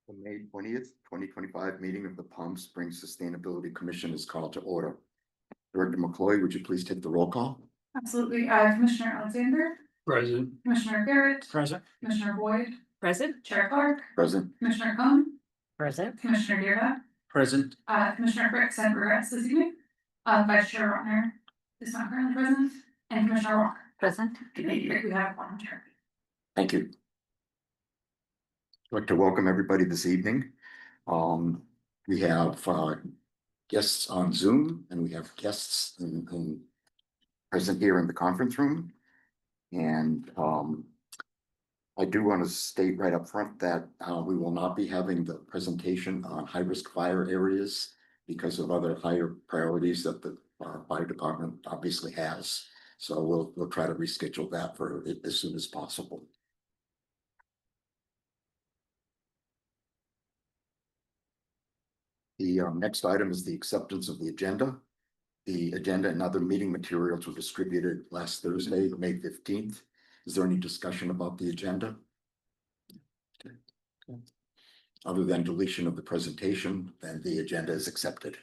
The May 20th, 2025 meeting of the Palm Springs Sustainability Commission is called to order. Director McCloy, would you please take the roll call? Absolutely. Commissioner Alexander, Present. Commissioner Garrett, Present. Commissioner Boyd, Present. Chair Clark, Present. Commissioner Cohn, Present. Commissioner Dearda, Present. Commissioner Frick sent regrets this evening. Vice Chair Rotner is not currently present, and Commissioner Walker. Present. We have one chair. Thank you. I'd like to welcome everybody this evening. We have guests on Zoom and we have guests present here in the conference room. And I do want to state right up front that we will not be having the presentation on high-risk fire areas because of other higher priorities that the fire department obviously has. So we'll try to reschedule that for it as soon as possible. The next item is the acceptance of the agenda. The agenda and other meeting materials were distributed last Thursday, May 15th. Is there any discussion about the agenda? Okay. Other than deletion of the presentation, then the agenda is accepted.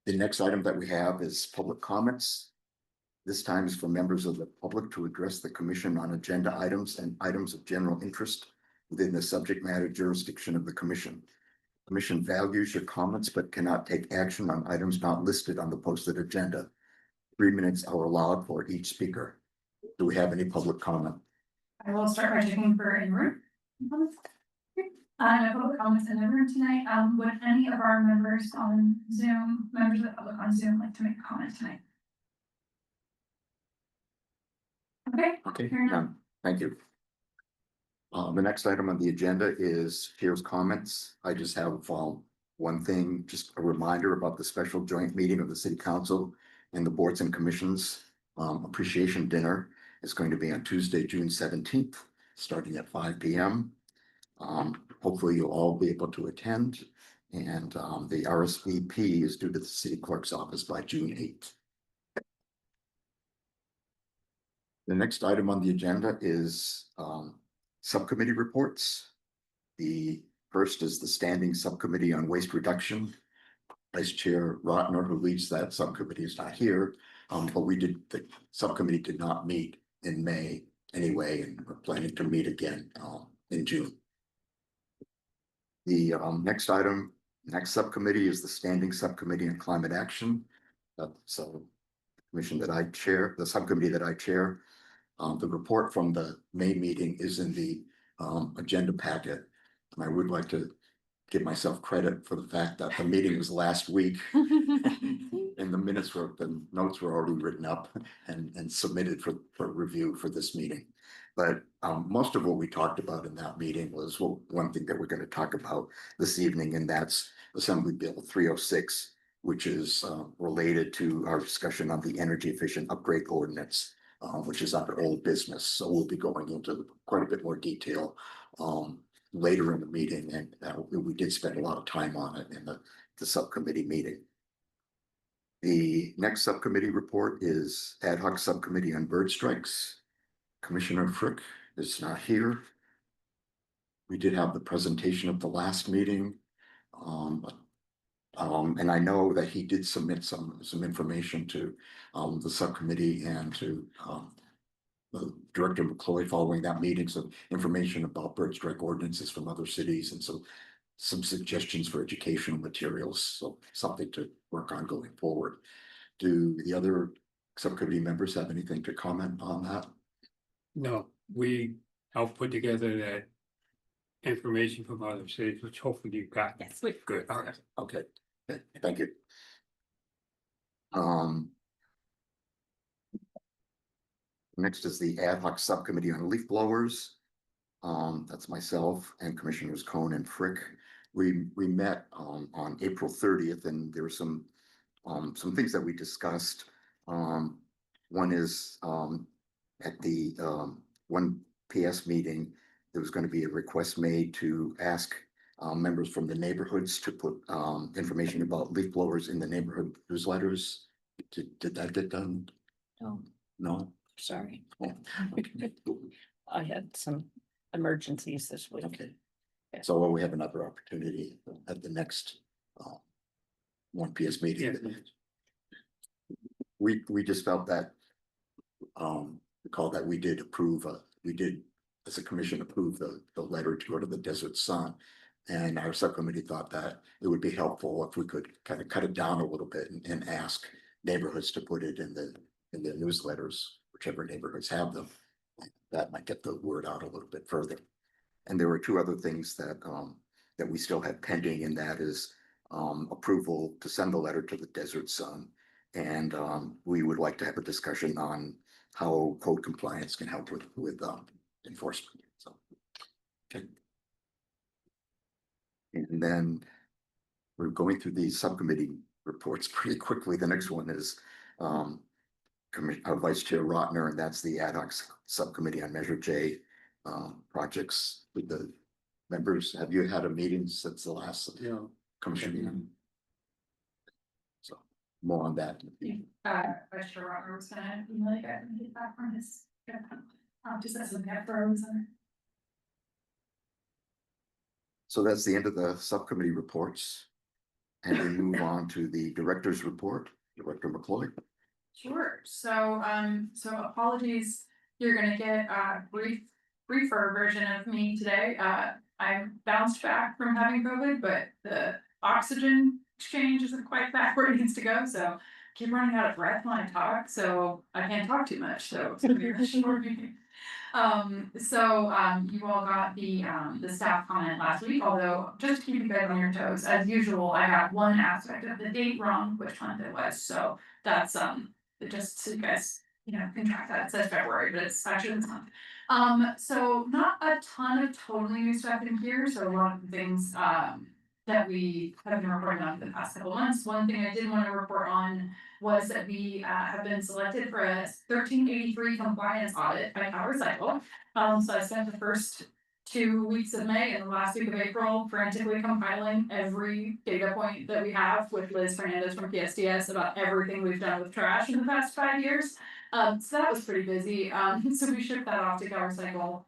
The next item that we have is public comments. This time is for members of the public to address the commission on agenda items and items of general interest within the subject matter jurisdiction of the commission. Commission values your comments but cannot take action on items not listed on the posted agenda. 3 minutes are allowed for each speaker. Do we have any public comment? I will start by checking for in-room comments. No public comments in the room tonight. Would any of our members on Zoom, members of the public on Zoom, like to make a comment tonight? Okay, Fair enough. none. Thank you. The next item on the agenda is Chair's comments. I just have one thing, just a reminder about the special joint meeting of the City Council and the boards and commissions appreciation dinner. Is going to be on Tuesday, June 17th, starting at 5 p.m. Hopefully you'll all be able to attend, and the RSVP is due to the city clerk's office by June 8th. The next item on the agenda is subcommittee reports. The first is the Standing Subcommittee on Waste Reduction. Vice Chair Rotner, who leads that subcommittee, is not here, but the subcommittee did not meet in May anyway, and we're planning to meet again in June. The next subcommittee is the Standing Subcommittee on Climate Action. So the commission that I chair, the subcommittee that I chair. The report from the May meeting is in the agenda packet. And I would like to give myself credit for the fact that the meeting was last week. And the notes were already written up and submitted for review for this meeting. But most of what we talked about in that meeting was one thing that we're going to talk about this evening, and that's Assembly Bill 306, which is related to our discussion on the energy efficient upgrade ordinance, which is under old business. So we'll be going into quite a bit more detail later in the meeting, and we did spend a lot of time on it in the subcommittee meeting. The next subcommittee report is Ad Hoc Subcommittee on Bird Strikes. Commissioner Frick is not here. We did have the presentation of the last meeting. And I know that he did submit some information to the subcommittee and to the Director McCloy following that meeting, some information about bird strike ordinances from other cities and some suggestions for educational materials. So something to work on going forward. Do the other subcommittee members have anything to comment on that? No, we helped put together that information from other cities, which hopefully you got. Yes, we Good. All right. Okay, thank you. Next is the Ad Hoc Subcommittee on Leaf Blowers. That's myself and Commissioners Cohn and Frick. We met on April 30th, and there were some things that we discussed. One is at the 1 PS meeting, there was going to be a request made to ask members from the neighborhoods to put information about leaf blowers in the neighborhood newsletters. Did that get done? Oh, No? sorry. Oh, I had some emergencies this week. okay. So we have another opportunity at the next one PS meeting. Yes. We just felt that recall that we did approve, we did as a commission approve the letter to go to the Desert Sun. And our subcommittee thought that it would be helpful if we could kind of cut it down a little bit and ask neighborhoods to put it in the newsletters, whichever neighborhoods have them. That might get the word out a little bit further. And there were two other things that that we still have pending, and that is approval to send the letter to the Desert Sun. And we would like to have a discussion on how code compliance can help with enforcement. So, okay. And then we're going through these subcommittee reports pretty quickly. The next one is Vice Chair Rotner, and that's the ad hoc subcommittee on Measure J projects with the members. Have you had a meeting since the last Yeah. commission meeting? So more on that. Vice Chair Robert was gonna email you guys and get back from his trip. Just as a pet frozen. So that's the end of the subcommittee reports. And we move on to the director's report, Director McCloy. Sure, so apologies, you're gonna get a briefer version of me today. I bounced back from having COVID, but the oxygen exchange isn't quite back where it needs to go, so I keep running out of breath when I talk, so I can't talk too much, so it's gonna be a short meeting. You all got the staff comment last week, although just to keep you guys on your toes, as usual, I got one aspect of the date wrong, which month it was, so that's just so you guys, can track that. It says February, but it's actually this month. So not a ton of totally new stuff in here, so a lot of the things that we have been reporting on for the past couple months. One thing I did want to report on was that we have been selected for a 1383 compliance audit by PowerCycle. So I spent the first 2 weeks of May and the last week of April frantically compiling every data point that we have with Liz Fernandez from PSDS about everything we've done with trash in the past 5 years. So that was pretty busy. So we shipped that off to PowerCycle.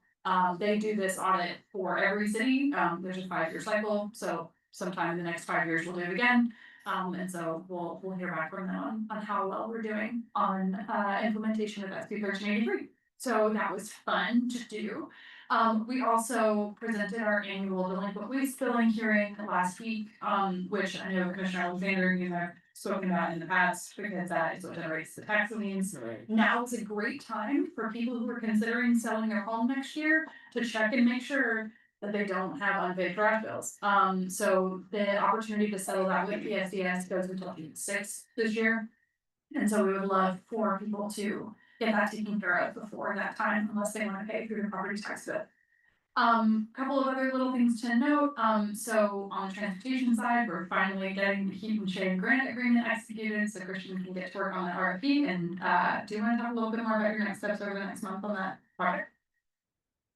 They do this audit for every city. There's a 5-year cycle, so sometime in the next 5 years we'll do it again. And so we'll hear back from them on how well we're doing on implementation of SB 1383. So that was fun to do. We also presented our annual delinquent waste billing hearing last week, which I know Commissioner Alexander, you have spoken about in the past, because that is what generates the tax liens. Right. Now is a great time for people who are considering selling their home next year to check and make sure that they don't have unpaid trash bills. So the opportunity to settle that with PSDS goes until June 6th this year. And so we would love for people to get that taken care of before that time, unless they want to pay through the property tax bill. Couple of other little things to note. So on the transportation side, we're finally getting the Heat and Shade grant agreement executed, so Christian can get to work on the RFP. And do you want to talk a little bit more about your next steps over the next month on that project?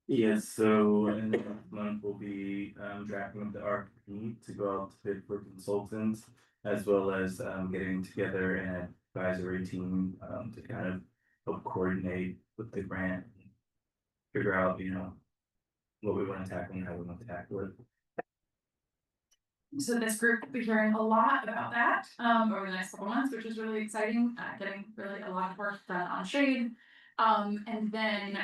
Yes, so in the next month we'll be drafting up the RFP to go out to bid for consultants, as well as getting together an advisory team to kind of help coordinate with the grant, figure out, what we want to tackle and how we want to tackle it. So this group will be hearing a lot about that over the next couple months, which is really exciting, getting really a lot of work done on shade. And then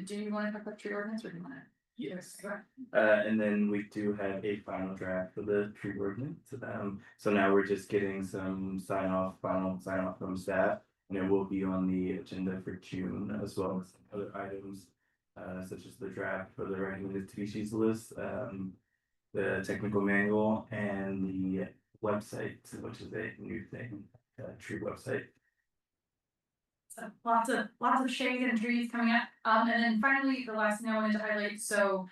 do you want to talk about tree ordinance, or do you want to? Yes. And then we do have a final draft for the tree ordinance. So now we're just getting some final sign off from staff, and it will be on the agenda for June, as well as other items, such as the draft for the recommended species list, the technical manual, and the website, which is a new thing, tree website. So lots of shade and trees coming up. And then finally, the last thing I wanted to highlight, so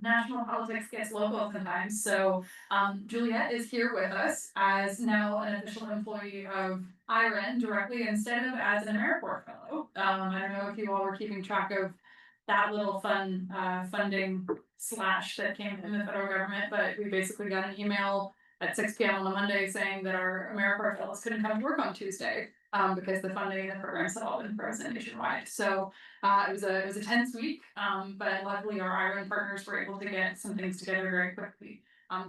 national politics gets local sometimes. So Juliet is here with us as now an official employee of IREN directly, instead of as an AmeriCorps fellow. I don't know if you all were keeping track of that little fun funding slash that came from the federal government, but we basically got an email at 6 p.m. on a Monday saying that our AmeriCorps fellows couldn't come to work on Tuesday. Because the funding and the programs had all been frozen nationwide. So it was a tense week. But luckily our Iron partners were able to get some things together very quickly.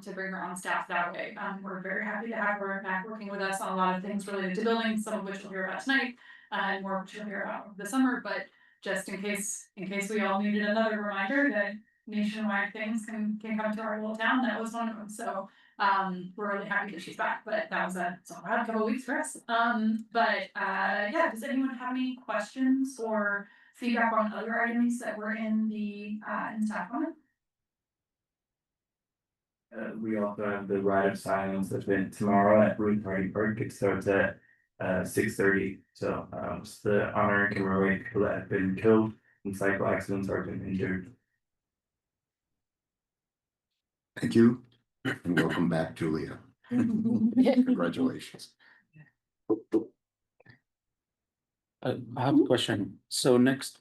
To bring her on staff that way. We're very happy to have her back working with us on a lot of things related to buildings, some of which we'll hear about tonight, and more which you'll hear about over the summer. But just in case we all needed another reminder that nationwide things can come to our little town, that was one of them. So we're really happy that she's back. But that was a wild couple of weeks for us. Yeah, does anyone have any questions or feedback on other items that were in the staff comment? We also have the Ride of Silence event tomorrow at Root Party Park. It starts at 6:30. So it's the honor and commemorate people that have been killed in cycle accidents or been injured. Thank you, and welcome back, Julia. Congratulations. I have a question. So next,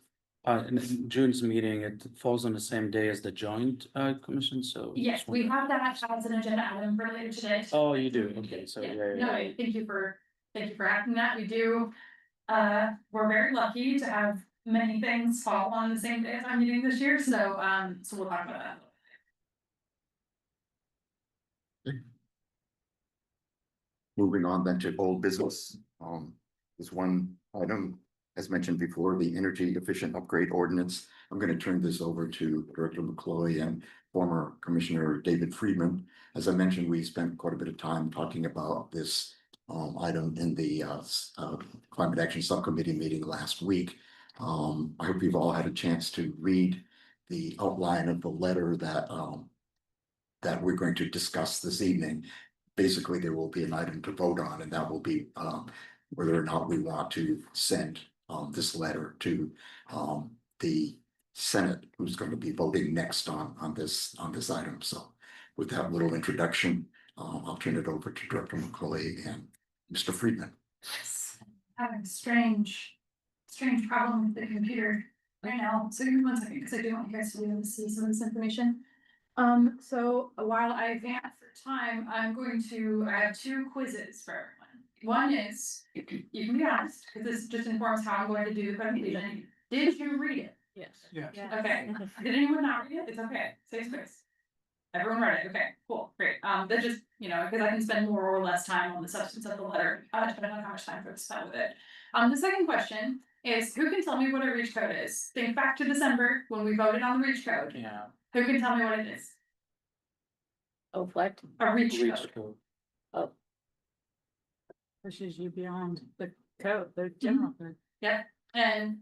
in June's meeting, it falls on the same day as the joint commission, so. Yes, we have that as an agenda item for later today. Oh, you do, okay, so yeah, No, yeah. thank you for asking that. We do. We're very lucky to have many things fall on the same day as our meeting this year, so we'll talk about that. Moving on then to old business, there's one item, as mentioned before, the energy efficient upgrade ordinance. I'm gonna turn this over to Director McCloy and former Commissioner David Friedman. As I mentioned, we spent quite a bit of time talking about this item in the Climate Action Subcommittee meeting last week. I hope you've all had a chance to read the outline of the letter that we're going to discuss this evening. Basically, there will be an item to vote on, and that will be whether or not we want to send this letter to the Senate, who's going to be voting next on this item. So with that little introduction, I'll turn it over to Director McCloy and Mr. Friedman. Having a strange problem with the computer right now. So give me 1 second, because I do want you guys to be able to see some of this information. So while I advance for time, I have 2 quizzes for everyone. One is, you can be honest, because this just informs how I'm going to do the presentation. Did you read it? Yes. Yeah. Okay. Did anyone not read it? It's okay. Safe space. Everyone read it. Okay, cool, great. That just, because I can spend more or less time on the substance of the letter, depending on how much time folks spend with it. The second question is, who can tell me what a reach code is? Think back to December when we voted on the reach code. Yeah. Who can tell me what it is? Oh, what? A reach Reach code. code. Oh. Pushes you beyond the code, the general code. Yep. And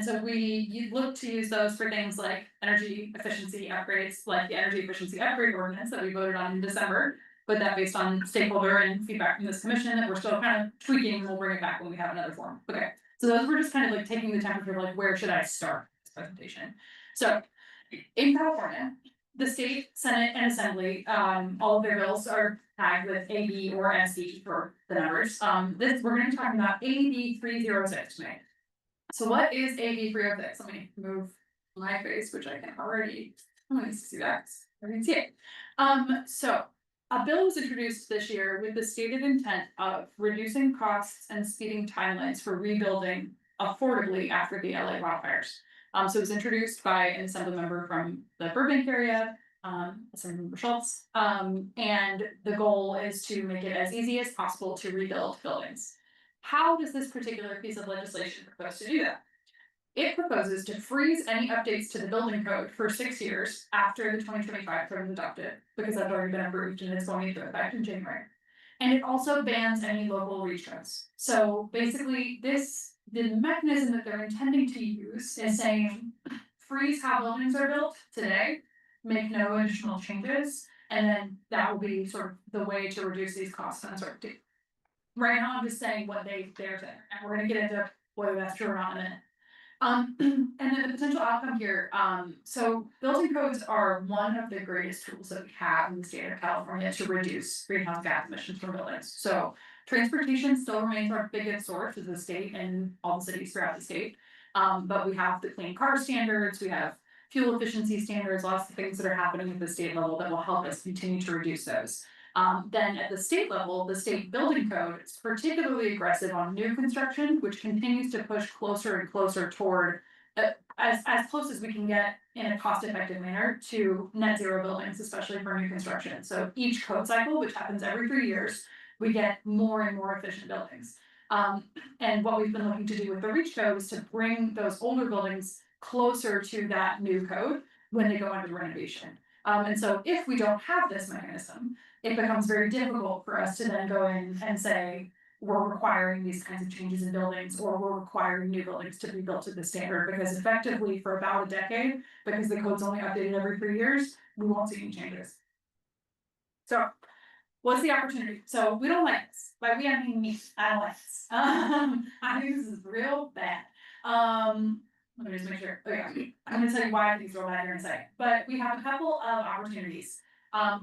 so you look to use those for things like energy efficiency upgrades, like the energy efficiency upgrade ordinance that we voted on in December. But that based on stakeholder and feedback from this commission that we're still kind of tweaking, and we'll bring it back when we have another form. Okay, so those were just kind of like taking the temperature of like, where should I start this presentation? So in California, the state, Senate, and Assembly, all of their bills are tagged with AB or SE for the numbers. We're gonna be talking about AB 306 tonight. So what is AB 306? Let me move my face, which I can already, I'm gonna see that, I can see it. So a bill was introduced this year with the stated intent of reducing costs and speeding timelines for rebuilding affordably after the LA wildfires. So it was introduced by an assembly member from the Burbank area, Assemblymember Schultz. And the goal is to make it as easy as possible to rebuild buildings. How does this particular piece of legislation propose to do that? It proposes to freeze any updates to the building code for 6 years after the 2025 code was adopted, because that's already been approved and it's going into effect in January. And it also bans any local reach codes. So basically the mechanism that they're intending to use is saying, freeze how buildings are built today, make no additional changes, and then that will be sort of the way to reduce these costs and uncertainty. Right now, I'm just saying what they're saying, and we're gonna get into whether that's true or not in a minute. And then the potential outcome here, so building codes are one of the greatest tools that we have in the state of California to reduce greenhouse gas emissions from buildings. So transportation still remains our biggest source of the state and all the cities throughout the state. But we have the clean car standards, we have fuel efficiency standards, lots of things that are happening at the state level that will help us continue to reduce those. Then at the state level, the state building code is particularly aggressive on new construction, which continues to push closer and closer toward as close as we can get in a cost-effective manner to net zero buildings, especially for new construction. So each code cycle, which happens every 3 years, we get more and more efficient buildings. And what we've been looking to do with the REACH code is to bring those older buildings closer to that new code when they go under renovation. And so if we don't have this mechanism, it becomes very difficult for us to then go in and say, we're requiring these kinds of changes in buildings, or we're requiring new buildings to be built to the standard, because effectively for about a decade, because the code's only updated every 3 years, we won't see any changes. So, what's the opportunity? So we don't like this. By we, I mean me. I don't like this. I think this is real bad. Let me just make sure. Okay, I'm gonna tell you why I think it's real bad here in a second. But we have a couple of opportunities.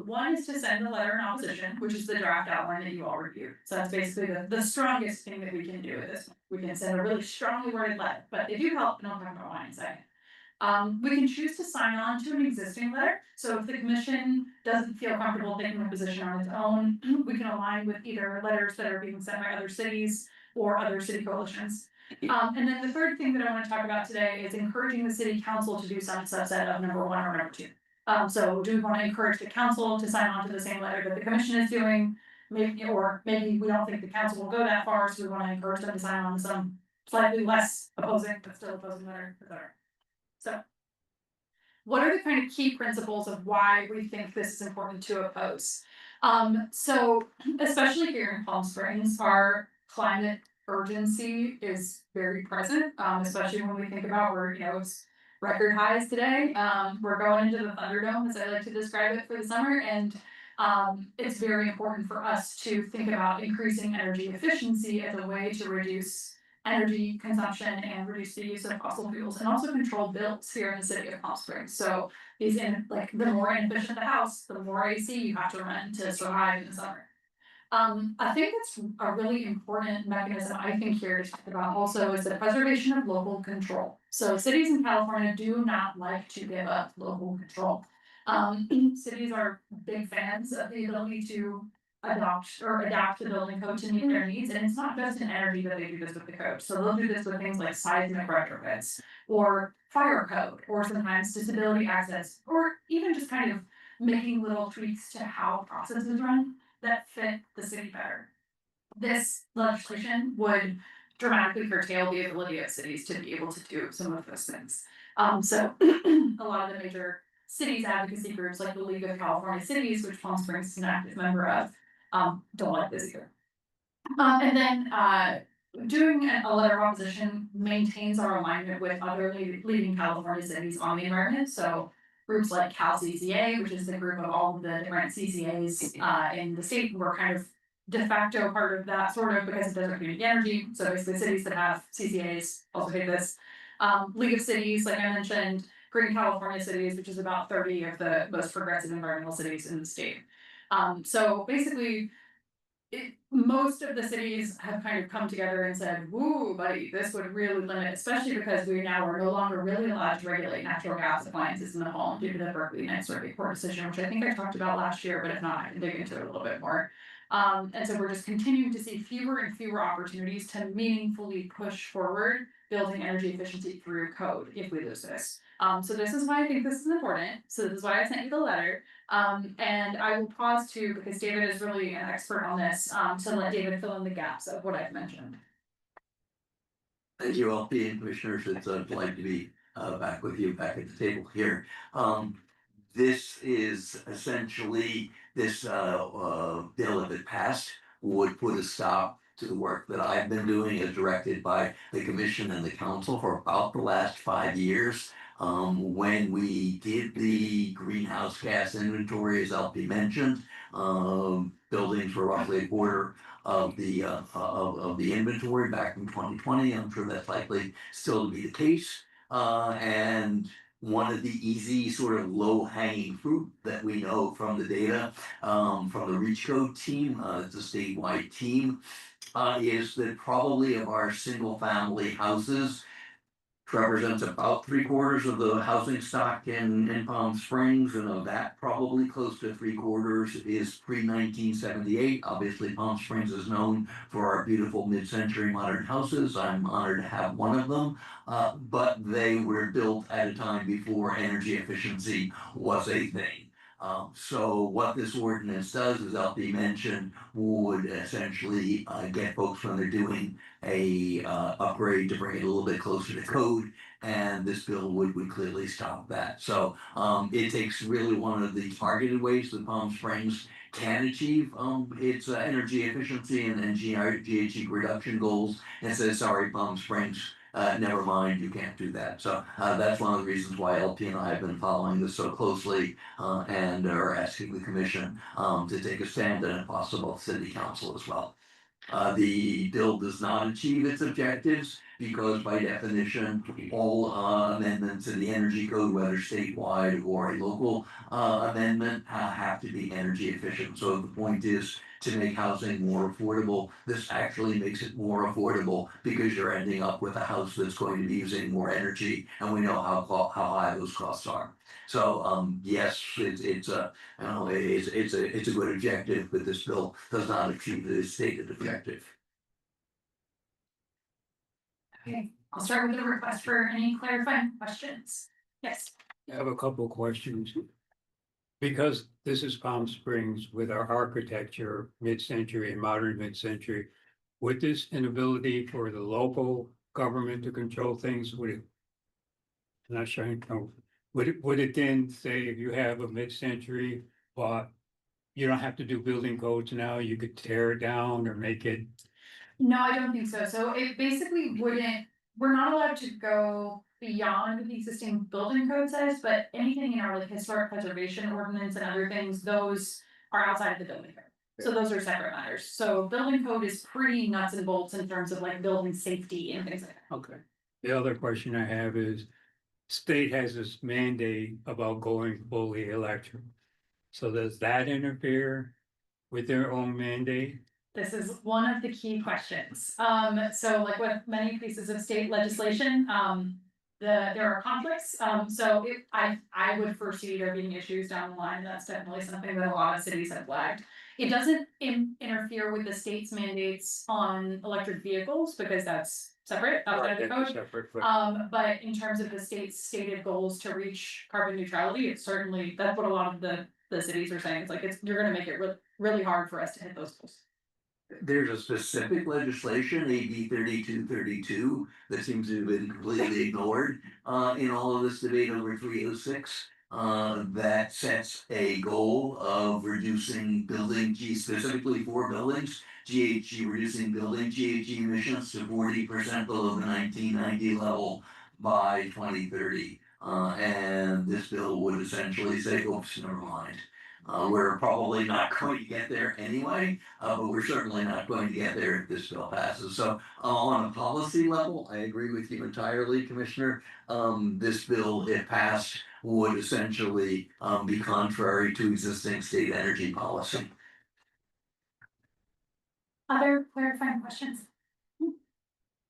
One is to send a letter in opposition, which is the draft outline that you all reviewed. So that's basically the strongest thing that we can do at this point. We can send a really strongly worded letter, but they do help, and I'll talk about why in a second. We can choose to sign on to an existing letter. So if the commission doesn't feel comfortable taking a position on its own, we can align with either letters that are being sent by other cities or other city coalitions. And then the third thing that I want to talk about today is encouraging the city council to do some subset of number 1 or number 2. So do we want to encourage the council to sign on to the same letter that the commission is doing? Maybe, or maybe we don't think the council will go that far, so we want to encourage them to sign on to some slightly less opposing, but still opposing letter, etc. So, what are the kind of key principles of why we think this is important to oppose? So, especially here in Palm Springs, our climate urgency is very present, especially when we think about where, it's record highs today. We're going into the Thunderdome, as I like to describe it, for the summer, and it's very important for us to think about increasing energy efficiency as a way to reduce energy consumption and reduce the use of fossil fuels, and also control bills here in the city of Palm Springs. So the more inefficient the house, the more AC you have to run to survive in the summer. I think that's a really important mechanism, I think, here to talk about also is the preservation of local control. So cities in California do not like to give up local control. Cities are big fans of the ability to adapt the building code to meet their needs, and it's not just in energy that they do this with the code. So they'll do this with things like seismic retrofits, or fire code, or sometimes disability access, or even just kind of making little tweaks to how processes run that fit the city better. This legislation would dramatically curtail the ability of cities to be able to do some of those things. So a lot of the major cities advocacy groups, like the League of California Cities, which Palm Springs is an active member of, don't like this either. And then doing a letter of opposition maintains our alignment with other leading California cities on the environment. So groups like CalCCA, which is the group of all of the different CCAs in the state, we're kind of de facto part of that, sort of, because it doesn't community energy. So basically cities that have CCAs also hate this. League of Cities, like I mentioned, Green California Cities, which is about 30 of the most progressive environmental cities in the state. So basically, most of the cities have kind of come together and said, woo, buddy, this would really limit, especially because we now are no longer really allowed to regulate natural gas appliances in the home due to the Berkeley Next Circuit Court decision, which I think I talked about last year, but if not, I can dig into it a little bit more. And so we're just continuing to see fewer and fewer opportunities to meaningfully push forward building energy efficiency through code if we lose this. So this is why I think this is important. So this is why I sent you the letter. And I will pause too, because David is really an expert on this, to let David fill in the gaps of what I've mentioned. Thank you, LP and commissioners. It's a delight to be back with you, back at the table here. This is essentially this bill, if it passed, would put a stop to the work that I've been doing as directed by the commission and the council for about the last 5 years. When we did the greenhouse gas inventory, as LP mentioned, buildings were roughly a quarter of the inventory back in 2020. I'm sure that's likely still to be the case. And one of the easy sort of low hanging fruit that we know from the data from the REACH Code team, it's a statewide team, is that probably of our single family houses, represents about 3/4 of the housing stock in Palm Springs, and of that, probably close to 3/4 is pre-1978. Obviously, Palm Springs is known for our beautiful mid-century modern houses. I'm honored to have one of them, but they were built at a time before energy efficiency was a thing. So what this ordinance does, as LP mentioned, would essentially get folks when they're doing a upgrade to bring it a little bit closer to code, and this bill would clearly stop that. So it takes really one of the targeted ways that Palm Springs can achieve its energy efficiency and GHG reduction goals, and says, sorry, Palm Springs, never mind, you can't do that. So that's one of the reasons why LP and I have been following this so closely, and are asking the commission to take a stand, and if possible, city council as well. The bill does not achieve its objectives because by definition, all amendments in the energy code, whether statewide or a local amendment, have to be energy efficient. So the point is to make housing more affordable. This actually makes it more affordable because you're ending up with a house that's going to be using more energy, and we know how high those costs are. So yes, it's a it's a good objective, but this bill does not achieve the stated objective. Okay, I'll start with the request for any clarifying questions. Yes. I have a couple questions. Because this is Palm Springs with our architecture, mid-century and modern mid-century, would this inability for the local government to control things, would it? I'm not sure, would it then say if you have a mid-century, but you don't have to do building codes now, you could tear it down or make it? No, I don't think so. So it basically wouldn't, we're not allowed to go beyond the existing building code says, but anything in our like historic preservation ordinance and other things, those are outside of the building code. So those are separate matters. So building code is pretty nuts and bolts in terms of like building safety and things like that. Okay. The other question I have is, state has this mandate about going fully electric. So does that interfere with their own mandate? This is one of the key questions. So like with many pieces of state legislation, there are conflicts. So I would foresee there being issues down the line. That's definitely something that a lot of cities have flagged. It doesn't interfere with the state's mandates on electric vehicles because that's separate outside of the code. Separate, but But in terms of the state's stated goals to reach carbon neutrality, it's certainly, that's what a lot of the cities are saying. It's like, you're gonna make it really hard for us to hit those goals. There's a specific legislation, AB 3232, that seems to have been completely ignored in all of this debate over 306. That sets a goal of reducing building specifically for buildings, reducing building GHG emissions to 40% below the 1990 level by 2030. And this bill would essentially say, oops, never mind. We're probably not going to get there anyway, but we're certainly not going to get there if this bill passes. So on a policy level, I agree with you entirely, Commissioner. This bill, if passed, would essentially be contrary to existing state energy policy. Other clarifying questions?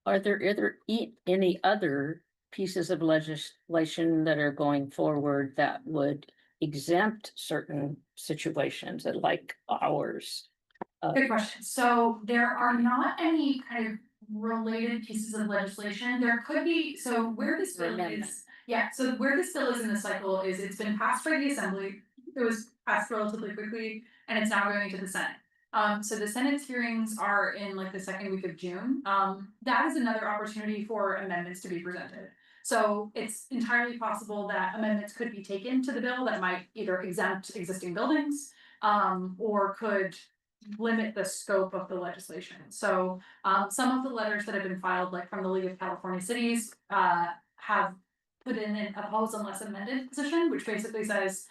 Are there any other pieces of legislation that are going forward that would exempt certain situations like ours? Good question. So there are not any kind of related pieces of legislation. There could be, so where this bill Amendment. is, yeah, so where this bill is in the cycle is it's been passed by the assembly. It was passed relatively quickly and it's now going to the Senate. So the Senate's hearings are in like the second week of June. That is another opportunity for amendments to be presented. So it's entirely possible that amendments could be taken to the bill that might either exempt existing buildings, or could limit the scope of the legislation. So some of the letters that have been filed, like from the League of California Cities, have put in an oppose unless amended position, which basically says,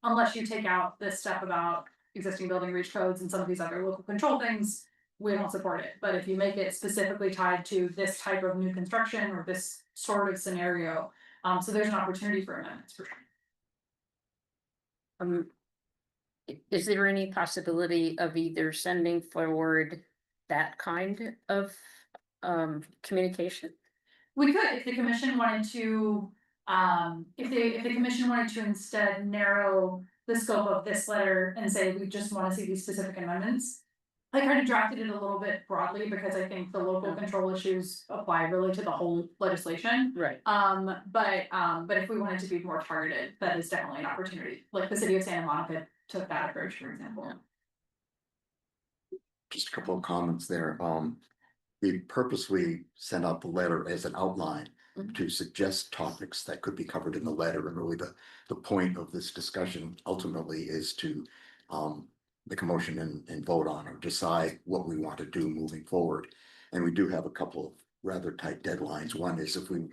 unless you take out this stuff about existing building reach codes and some of these other local control things, we don't support it. But if you make it specifically tied to this type of new construction or this sort of scenario, so there's an opportunity for amendments for sure. Is there any possibility of either sending forward that kind of communication? We could, if the commission wanted to, if the commission wanted to instead narrow the scope of this letter and say, we just wanna see these specific amendments. I kind of drafted it a little bit broadly because I think the local control issues apply really to the whole legislation. Right. But if we wanted to be more targeted, that is definitely an opportunity, like the city of Santa Monica took that approach, for example. Just a couple of comments there. We purposely sent out the letter as an outline Mhm. to suggest topics that could be covered in the letter. And really the point of this discussion ultimately is to make a motion and vote on or decide what we want to do moving forward. And we do have a couple of rather tight deadlines. One is if we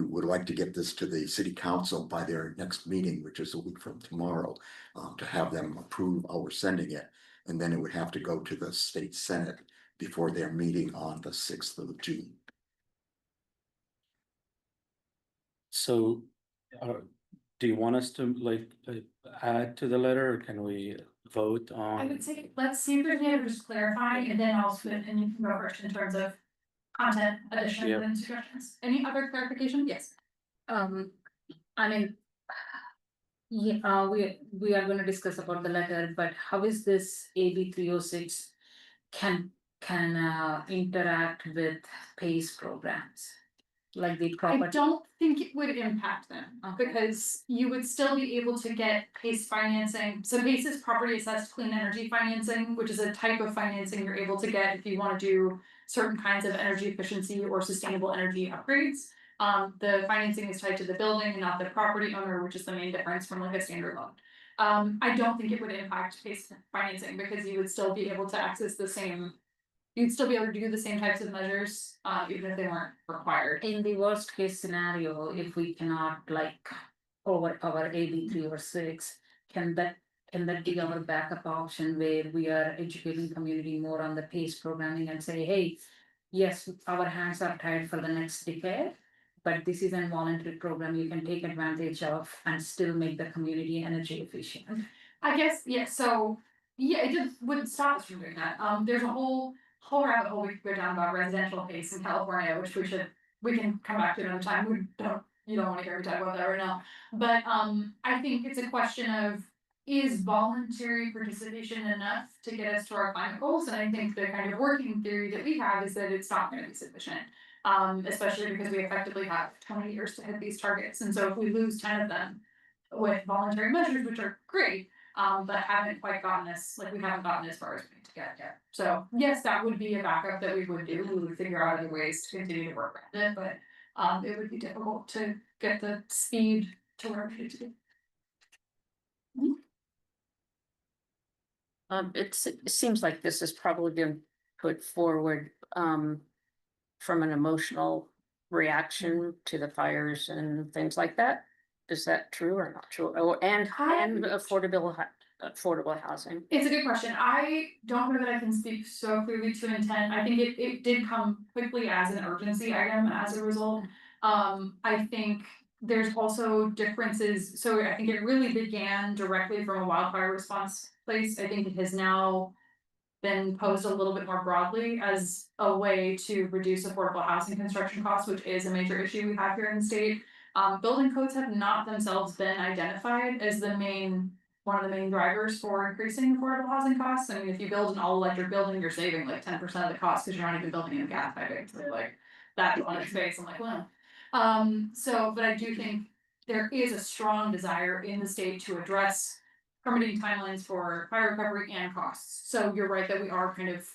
would like to get this to the city council by their next meeting, which is a week from tomorrow, to have them approve our sending it. And then it would have to go to the state senate before their meeting on the 6th of June. So, do you want us to like add to the letter, or can we vote on? I would say, let's see if there's any other just clarify, and then I'll split and you can go first in terms of content additions Yep. and suggestions. Any other clarification? Yes. I mean. Yeah, we are gonna discuss about the letter, but how is this AB 306 can interact with PACE programs? Like the I property, don't think it would impact them, Okay. because you would still be able to get PACE financing. So PACE is property assessed clean energy financing, which is a type of financing you're able to get if you wanna do certain kinds of energy efficiency or sustainable energy upgrades. The financing is tied to the building and not the property owner, which is the main difference from like a standard loan. I don't think it would impact PACE financing because you would still be able to access the same. You'd still be able to do the same types of measures, even if they weren't required. in the worst case scenario, if we cannot like over our AB 306, can that be our backup option where we are educating community more on the PACE programming and say, hey, yes, our hands are tied for the next decade, but this is a voluntary program you can take advantage of and still make the community energy efficient. I guess, yeah, so, yeah, it just wouldn't stop us from doing that. There's a whole rabbit hole we could go down about residential pace in California, which we can come back to another time. You don't wanna hear me talk about that right now. But, I think it's a question of, is voluntary participation enough to get us to our climate goals? And I think the kind of working theory that we have is that it's not gonna be sufficient. Especially because we effectively have 20 years to hit these targets, and so if we lose 10 of them with voluntary measures, which are great, but haven't quite gotten us, like we haven't gotten as far as we need to get yet. So yes, that would be a backup that we would do. We would figure out other ways to continue to work around it, but it would be difficult to get the speed to where we need to be. It seems like this has probably been put forward, from an emotional reaction to the fires and things like that. Is that true or not true? Oh, and affordable housing. It's a good question. I don't know that I can speak so clearly to intent. I think it did come quickly as an urgency item as a result. I think there's also differences. So I think it really began directly from a wildfire response place. I think it has now been posed a little bit more broadly as a way to reduce affordable housing construction costs, which is a major issue we have here in the state. Building codes have not themselves been identified as one of the main drivers for increasing affordable housing costs. I mean, if you build an all-electric building, you're saving like 10% of the cost because you're not even building in gas piping. So like that's on its face. I'm like, well. But I do think there is a strong desire in the state to address permitting timelines for fire recovery and costs. So you're right that we are kind of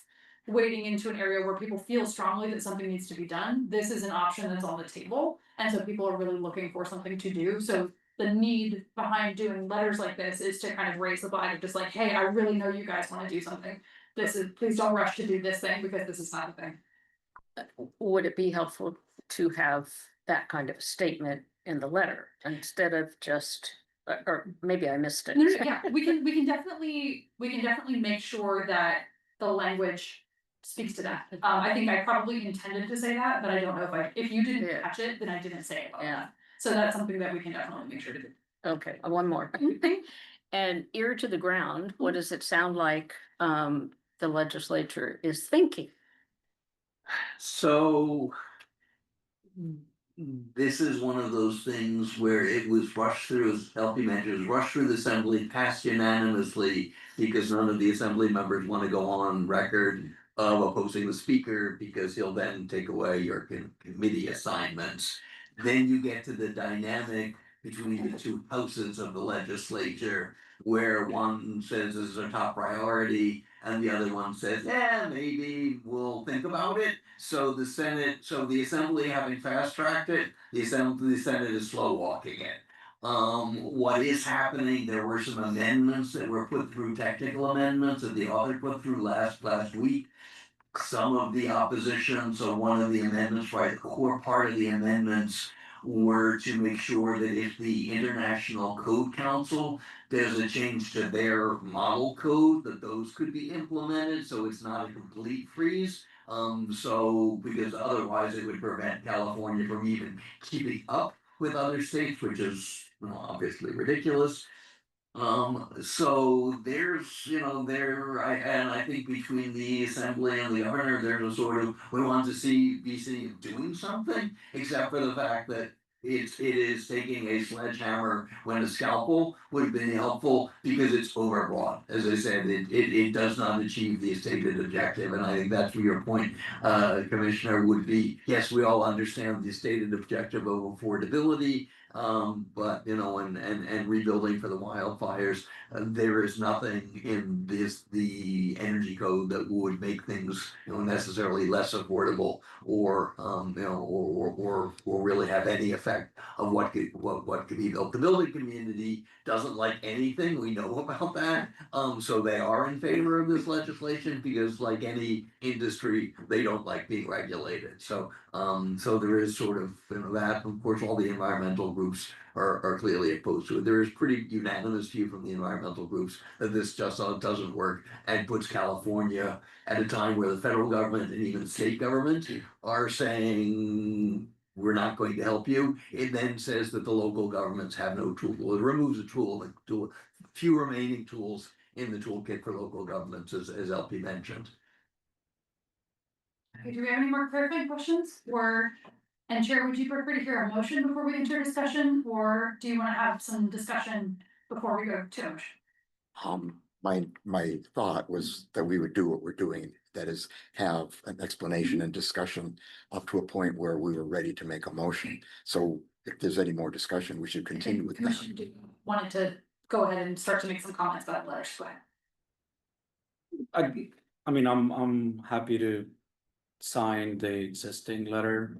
wading into an area where people feel strongly that something needs to be done. This is an option that's on the table. And so people are really looking for something to do. So the need behind doing letters like this is to kind of raise the flag of just like, hey, I really know you guys want to do something. Please don't rush to do this thing because this is not a thing. Would it be helpful to have that kind of statement in the letter instead of just, or maybe I missed it? No, yeah, we can definitely make sure that the language speaks to that. I think I probably intended to say that, but I don't know if you didn't Yeah. catch it, then I didn't say it about Yeah. that. So that's something that we can definitely make sure to do. Okay, one more. And ear to the ground, what does it sound like the legislature is thinking? So this is one of those things where it was rushed through, as LP mentioned, it was rushed through the assembly, passed unanimously. Because none of the assembly members wanna go on record of opposing the speaker, because he'll then take away your committee assignments. Then you get to the dynamic between the two houses of the legislature, where one says this is a top priority, and the other one says, yeah, maybe we'll think about it. So the assembly having fast tracked it, the Senate is slow walking it. What is happening, there were some amendments that were put through, technical amendments that the author put through last week. Some of the opposition, so one of the amendments, right, the core part of the amendments were to make sure that if the International Code Council does a change to their model code, that those could be implemented, so it's not a complete freeze. So, because otherwise it would prevent California from even keeping up with other states, which is obviously ridiculous. So there's, I think between the assembly and the governor, there's a sort of, we want to be seen doing something, except for the fact that it is taking a sledgehammer when a scalpel would have been helpful, because it's overbroad. As I said, it does not achieve the stated objective, and I think that's where your point, Commissioner, would be. Yes, we all understand the stated objective of affordability, but and rebuilding for the wildfires, there is nothing in the energy code that would make things necessarily less affordable, or or really have any effect of what could be built. The building community doesn't like anything, we know about that. So they are in favor of this legislation, because like any industry, they don't like being regulated. So there is sort of that. Of course, all the environmental groups are clearly opposed to it. There is pretty unanimous view from the environmental groups that this just doesn't work, and puts California at a time where the federal government and even state government are saying we're not going to help you. It then says that the local governments have no tool. It removes a tool, few remaining tools in the toolkit for local governments, as LP mentioned. Okay, do we have any more clarifying questions? And Chair, would you prefer to hear a motion before we enter discussion, or do you want to have some discussion before we go to motion? My thought was that we would do what we're doing, that is, have an explanation and discussion up to a point where we were ready to make a motion. So if there's any more discussion, we should continue with that. Commissioner wanted to go ahead and start to make some comments about the letters. Go ahead. I mean, I'm happy to sign the existing letter,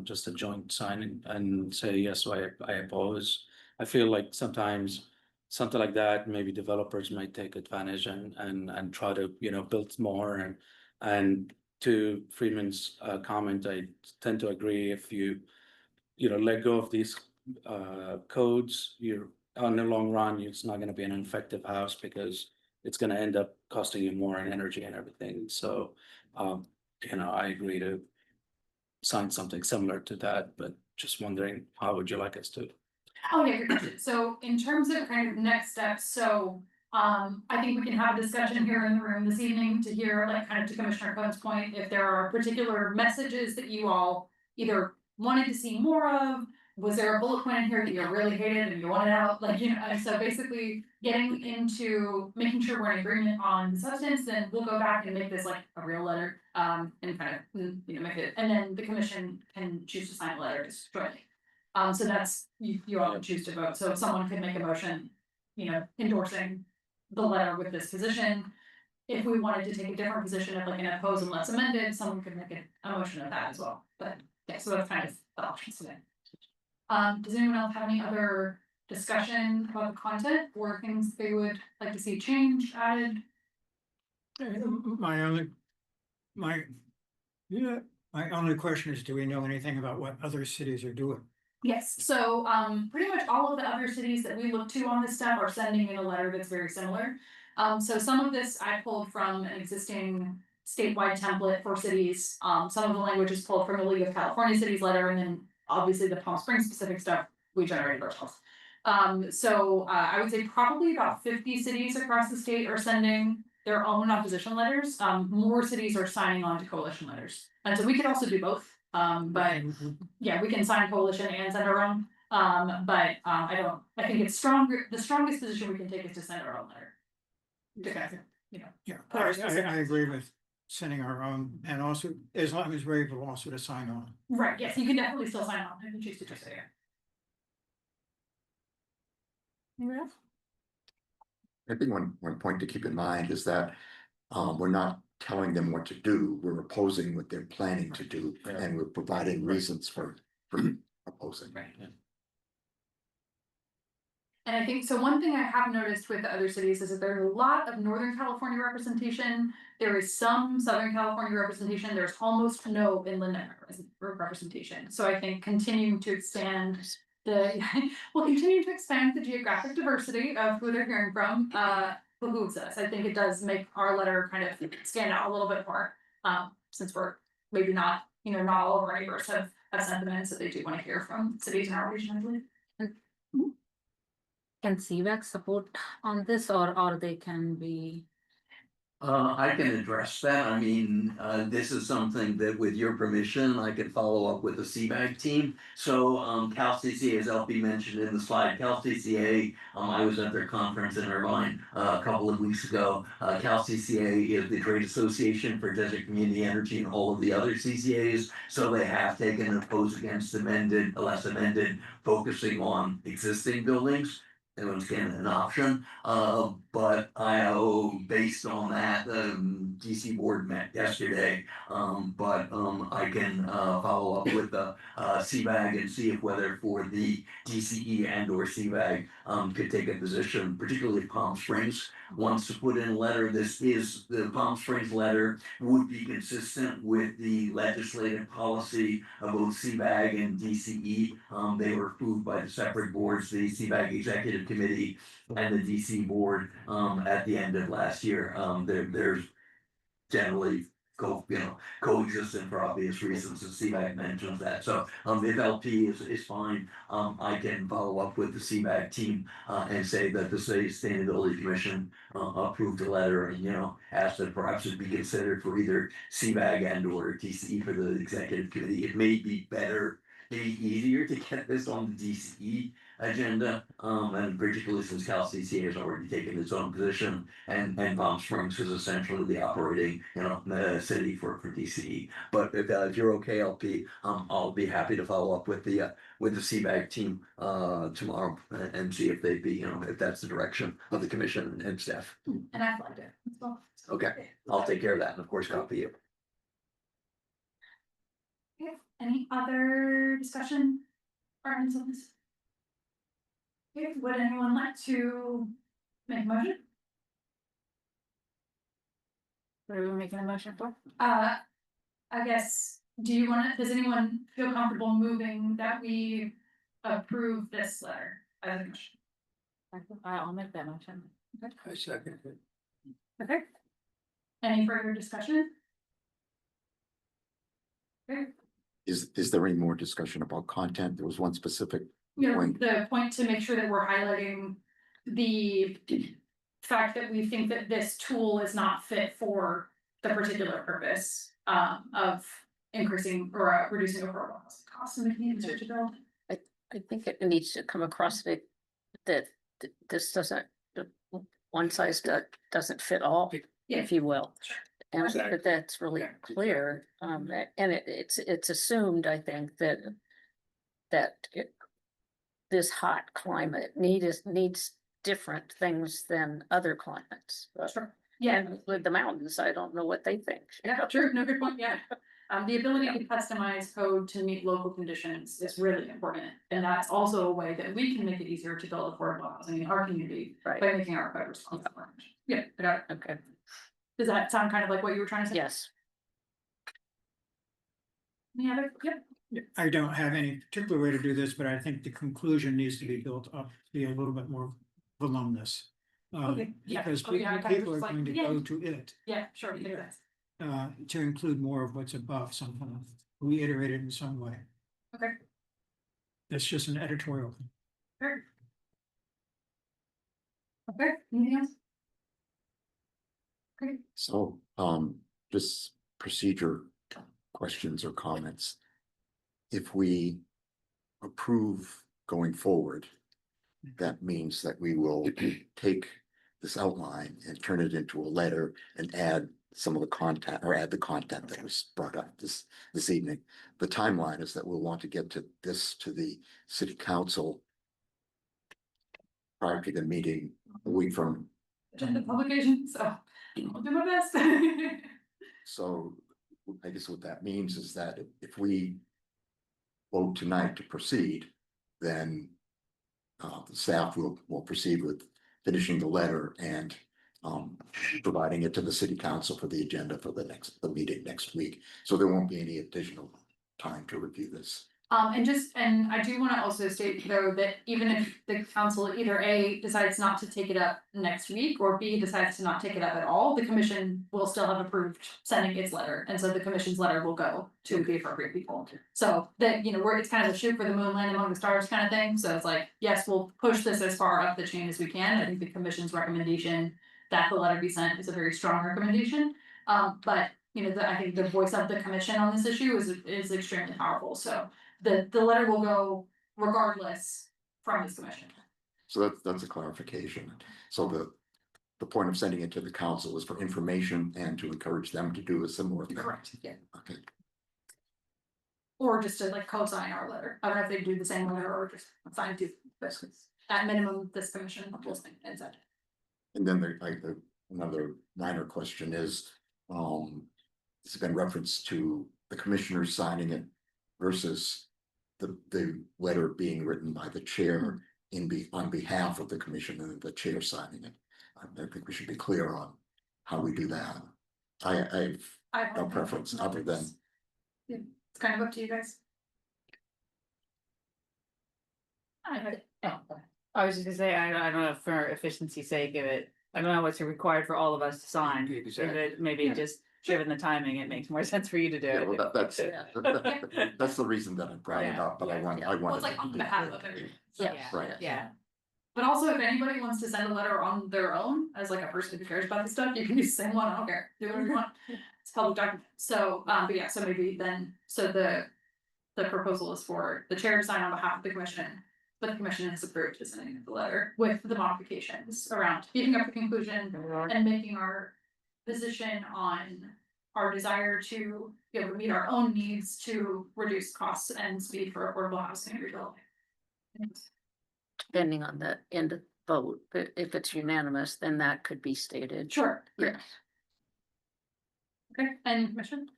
just a joint signing, and say, yes, I oppose. I feel like sometimes something like that, maybe developers might take advantage and try to, build more. And to Freeman's comment, I tend to agree. If you let go of these codes, you're on the long run, it's not going to be an effective house, because it's going to end up costing you more in energy and everything. So I agree to sign something similar to that, but just wondering, how would you like us to? Oh, yeah, good question. So in terms of kind of next steps, I think we can have a discussion here in the room this evening to hear, like, kind of to Commissioner Cohen's point, if there are particular messages that you all either wanted to see more of. Was there a bullet point in here that you really hated and you wanted out, and so basically getting into making sure we're in agreement on the substance, then we'll go back and make this like a real letter, and kind of, make it, and then the commission can choose to sign a letter just jointly. So that's, you all can choose to vote, so if someone could make a motion, endorsing the letter with this position. If we wanted to take a different position of like an oppose unless amended, someone could make a motion of that as well, but yeah, so that's kind of the options today. Does anyone else have any other discussion about the content or things they would like to see changed, added? My only question is, do we know anything about what other cities are doing? Yes, so pretty much all of the other cities that we look to on this stuff are sending in a letter that's very similar. So some of this I pulled from an existing statewide template for cities. Some of the language is pulled from the League of California Cities letter, and then obviously the Palm Springs specific stuff we generated ourselves. I would say probably about 50 cities across the state are sending their own opposition letters. More cities are signing on to coalition letters. And so we could also do both. But yeah, we can sign coalition and send our own. I think it's stronger, the strongest position we can take is to send our own letter. To kind of, you know, Yeah, Put our I specifics. agree with sending our own, and also, as long as we're able also to sign on. right, yes, you can definitely still sign on if you choose to do so, yeah. Anyone else? I think one point to keep in mind is that we're not telling them what to do, we're opposing what they're planning to do, Yeah. and we're providing reasons for opposing. Right. And I think, so one thing I have noticed with the other cities is that there's a lot of Northern California representation. There is some Southern California representation, there's almost no inland representation. So I think continuing to expand we'll continue to expand the geographic diversity of who they're hearing from, behooves us. I think it does make our letter kind of stand out a little bit more, since we're maybe not, not all of our neighbors have sentiments that they do want to hear from cities in our region, I believe. Can CVAC support on this, or they can be? I can address that. I mean, this is something that with your permission, I can follow up with the CBAG team. So, Cal CCA, as LP mentioned in the slide, Cal CCA, I was at their conference in Irvine a couple of weeks ago. Cal CCA is the trade association for desert community energy and all of the other CCAs. So they have taken an oppose against amended, less amended, focusing on existing buildings. It was again an option, but based on that, DC board met yesterday. I can follow up with the CVAG and see if whether for the DCE and or CVAG could take a position, particularly Palm Springs wants to put in a letter. The Palm Springs letter would be consistent with the legislative policy of both CVAG and DCE. They were approved by the separate boards, the CVAG Executive Committee and the DC board at the end of last year. There's generally coexistent for obvious reasons, and CVAG mentions that. So if LP is fine, I can follow up with the CVAG team and say that the State Sustainability Commission approved the letter and asked that perhaps it be considered for either CVAG and or DCE for the executive committee. It may be better, maybe easier to get this on the DCE agenda, and particularly since Cal CCA has already taken its own position, and Palm Springs is essentially the operating, the city for DCE. But if you're okay, LP, I'll be happy to follow up with the CVAG team tomorrow and see if they'd be, if that's the direction of the commission and staff. And I flagged it as well. Okay, I'll take care of that, and of course, copy you. Okay, any other discussion? Or on this? Okay, would anyone like to make a motion? What are we making a motion for? I guess, does anyone feel comfortable moving that we approve this letter as a commission? I'll make that motion. I second it. Okay. Any further discussion? Okay, Is there any more discussion about content? There was one specific point. the point to make sure that we're highlighting the fact that we think that this tool is not fit for the particular purpose of increasing or reducing overall costs in the community research development. I think it needs to come across that this doesn't, one size doesn't fit all, if you will. And I think that that's really clear, and it's assumed, I think, that this hot climate needs different things than other climates. Sure. Yeah, And with the mountains, I don't know what they think. yeah, true, no, good point, yeah. The ability to customize code to meet local conditions is really important, and that's also a way that we can make it easier to build affordable housing in our community by Right, making our code responsive. Yeah, I got it. okay, Does that sound kind of like what you were trying to say? yes. Any other, yep, I don't have any particular way to do this, but I think the conclusion needs to be built up to be a little bit more voluminous. Okay, yeah. Because Okay, I kind of people are just like, going to yeah. go to it, yeah, sure, makes sense. to include more of what's above somehow, reiterate it in some way. Okay. That's just an editorial. Sure. Okay, anything else? Okay, So, just procedure questions or comments. if we approve going forward, that means that we will take this outline and turn it into a letter and add some of the content, or add the content that was brought up this evening. The timeline is that we'll want to get to this to the city council prior to the meeting a week from. Agenda publication, so I'll do my best. So I guess what that means is that if we vote tonight to proceed, then the staff will proceed with finishing the letter and providing it to the city council for the agenda for the meeting next week. So there won't be any additional time to review this. And I do wanna also state though that even if the council either A decides not to take it up next week, or B decides to not take it up at all, the commission will still have approved sending its letter, and so the commission's letter will go to the appropriate people. So that, you know, it's kind of a shoot for the moon, land among the stars kind of thing, so it's like, yes, we'll push this as far up the chain as we can. I think the commission's recommendation that the letter be sent is a very strong recommendation. But, you know, I think the voice of the commission on this issue is extremely powerful, so the letter will go regardless from this commission. So that's a clarification. So the point of sending it to the council is for information and to encourage them to do a similar thing. Correct, yeah. Okay, Or just to like co-sign our letter. I don't know if they do the same letter or just sign to, but at minimum, this commission will sign and send. and then another minor question is, it's been referenced to the commissioners signing it versus the letter being written by the chair on behalf of the commission and the chair signing it. I think we should be clear on how we do that. I've no preference other than, It's kind of up to you guys. I was just gonna say, I don't know, for efficiency's sake, I don't know what's required for all of us to sign. If Exactly. it- Maybe Yeah. just given the timing, it makes more sense for you to do yeah, it. well, that's Yeah. that's the reason that I brought it Yeah, up, but I yeah, wanted. Well, it's like on behalf of it. So, Yeah. Right. Yeah, but also if anybody wants to send a letter on their own as like a person who cares about this stuff, you can use the same one. I don't care. Do whatever you want. It's a public document. So, but yeah, so maybe then, so the proposal is for the chair to sign on behalf of the commission. But the commission has approved the sending of the letter with the modifications around keeping up the conclusion and making our position on our desire to be able to meet our own needs to reduce costs and speed for affordable housing and redevelopment. Depending on the end of the vote, but if it's unanimous, then that could be stated. Sure. Yes. Okay, and commission?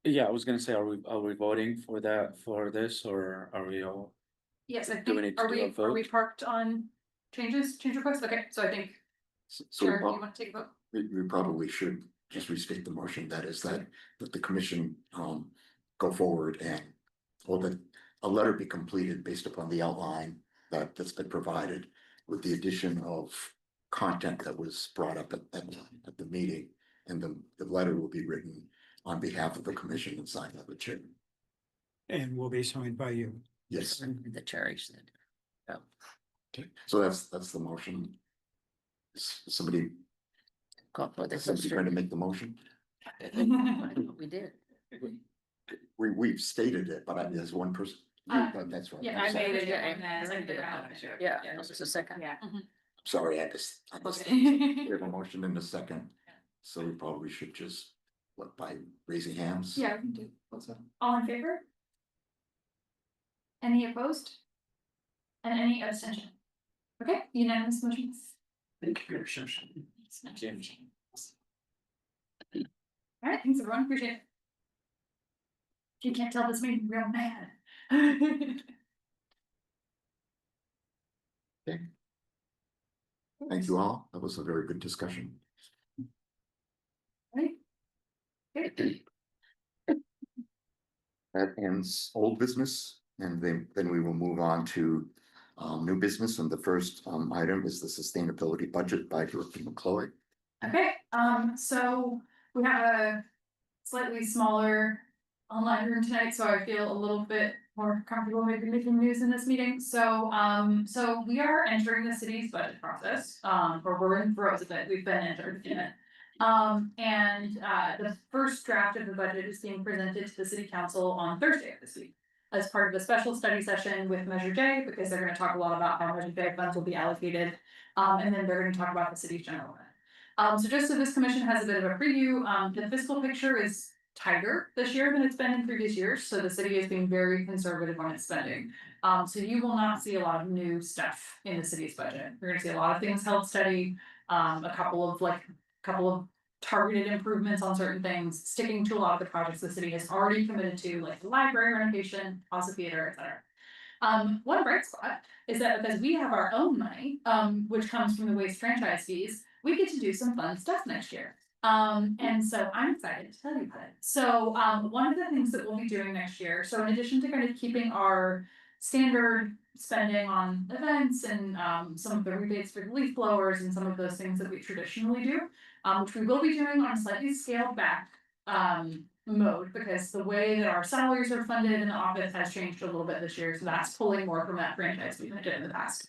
Yeah, I was gonna say, are we voting for this, or are we all? Yes, I Do we think, need to are do we, a are we vote? parked on change requests? Okay, so I think, So Chair, you want to take a vote? we probably should just restate the motion, that is that the commission go forward and, or that a letter be completed based upon the outline that's been provided with the addition of content that was brought up at the meeting, and the letter will be written on behalf of the commission and signed by the chair. And will be signed by you. Yes, The cherry said. okay, so that's the motion. Is somebody Call for the trying to make the motion? We did. We've stated it, but there's one person. That's right. yeah, I made it. Yeah, and then seconded it. Yeah, this is the second. Yeah. Sorry, I just. Okay. We have a motion in a second, so we probably should just, by raising hands? Yeah, we can do. All in favor? Any opposed? And any abstention? Okay, unanimous motions. Thank you, Commissioner. All right, thanks everyone, appreciate it. If you can't tell, this made me real mad. Thank you all. That was a very good discussion. Right. Okay. That ends old business, and then we will move on to new business, and the first item is the sustainability budget by Director McCloy. Okay, so we have a slightly smaller online room tonight, so I feel a little bit more comfortable maybe making news in this meeting. So, so we are entering the city's budget process, or we're in the throes of it, we've been entered in it. And the first draft of the budget is being presented to the city council on Thursday of this week. as part of a special study session with Measure J, because they're gonna talk a lot about how Measure J funds will be allocated. And then they're gonna talk about the city's general fund. So just so this commission has a bit of a preview, the fiscal picture is tighter this year than it's been in previous years, so the city is being very conservative on its spending. So you will not see a lot of new stuff in the city's budget. You're gonna see a lot of things held steady, a couple of targeted improvements on certain things, sticking to a lot of the projects the city has already committed to, like the library renovation, Plaza Theater, etc. One bright spot is that because we have our own money, which comes from the waste franchise fees, we get to do some fun stuff next year. And so I'm excited to tell you about it. So, one of the things that we'll be doing next year, so in addition to kind of keeping our standard spending on events and, some of the rebates for the leaf blowers and some of those things that we traditionally do, which we will be doing on a slightly scaled back, mode, because the way that our salaries are funded in the office has changed a little bit this year, so that's pulling more from that franchise we did in the past.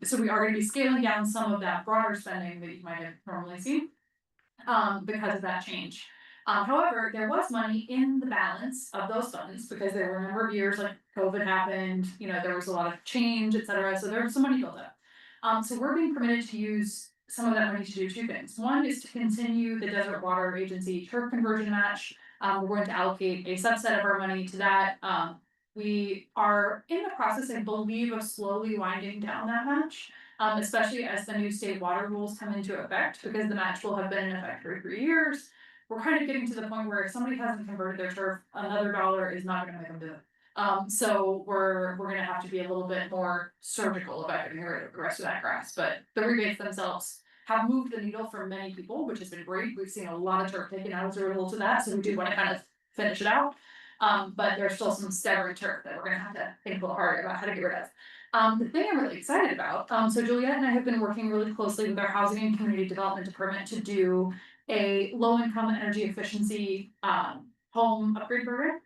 So we are gonna be scaling down some of that broader spending that you might have normally seen, because of that change. However, there was money in the balance of those funds, because there were a number of years like COVID happened, you know, there was a lot of change, et cetera, so there was some money built up. So we're being permitted to use some of that money to do two things. One is to continue the Desert Water Agency turf conversion match. We're going to allocate a subset of our money to that. We are in the process, I believe, of slowly winding down that match. Especially as the new state water rules come into effect, because the match will have been in effect for 3 years. We're kind of getting to the point where if somebody hasn't converted their turf, another dollar is not gonna make them do it. So we're gonna have to be a little bit more surgical about getting rid of the rest of that grass, but the rebates themselves have moved the needle for many people, which has been great. We've seen a lot of turf taken out as a result of that, so we do wanna kind of finish it out. But there's still some stubborn turf that we're gonna have to think a little hard about how to get rid of. The thing I'm really excited about, so Juliet and I have been working really closely with our housing and community development department to do a low income energy efficiency home upgrade program.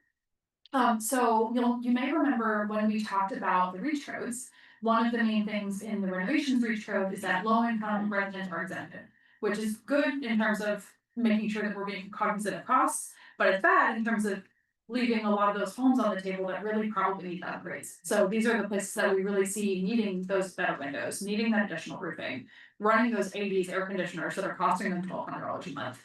So you may remember when we talked about the REACH codes, one of the main things in the renovations REACH code is that low income residents are exempted, which is good in terms of making sure that we're being cognizant of costs, but it's bad in terms of leaving a lot of those homes on the table that really probably need upgrades. So these are the places that we really see needing those better windows, needing that additional roofing, running those 80s air conditioners that are costing them $1,200 a month.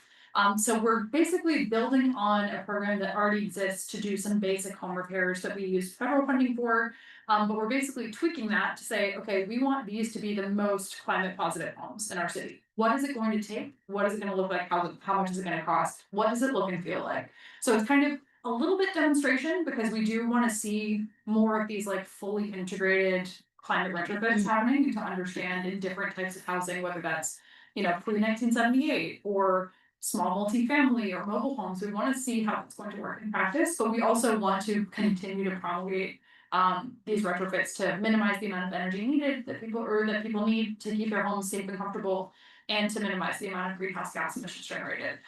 So we're basically building on a program that already exists to do some basic home repairs that we use federal funding for. But we're basically tweaking that to say, okay, we want these to be the most climate positive homes in our city. What is it going to take? What is it gonna look like? How much is it gonna cost? What does it look and feel like? So it's kind of a little bit demonstration, because we do wanna see more of these like fully integrated climate retrofits happening to understand in different types of housing, whether that's, you know, pre-1978 or small multifamily or mobile homes. We wanna see how it's going to work in practice, but we also want to continue to promulgate these retrofits to minimize the amount of energy needed that people need to keep their homes safe and comfortable, and to minimize the amount of greenhouse gas emissions generated.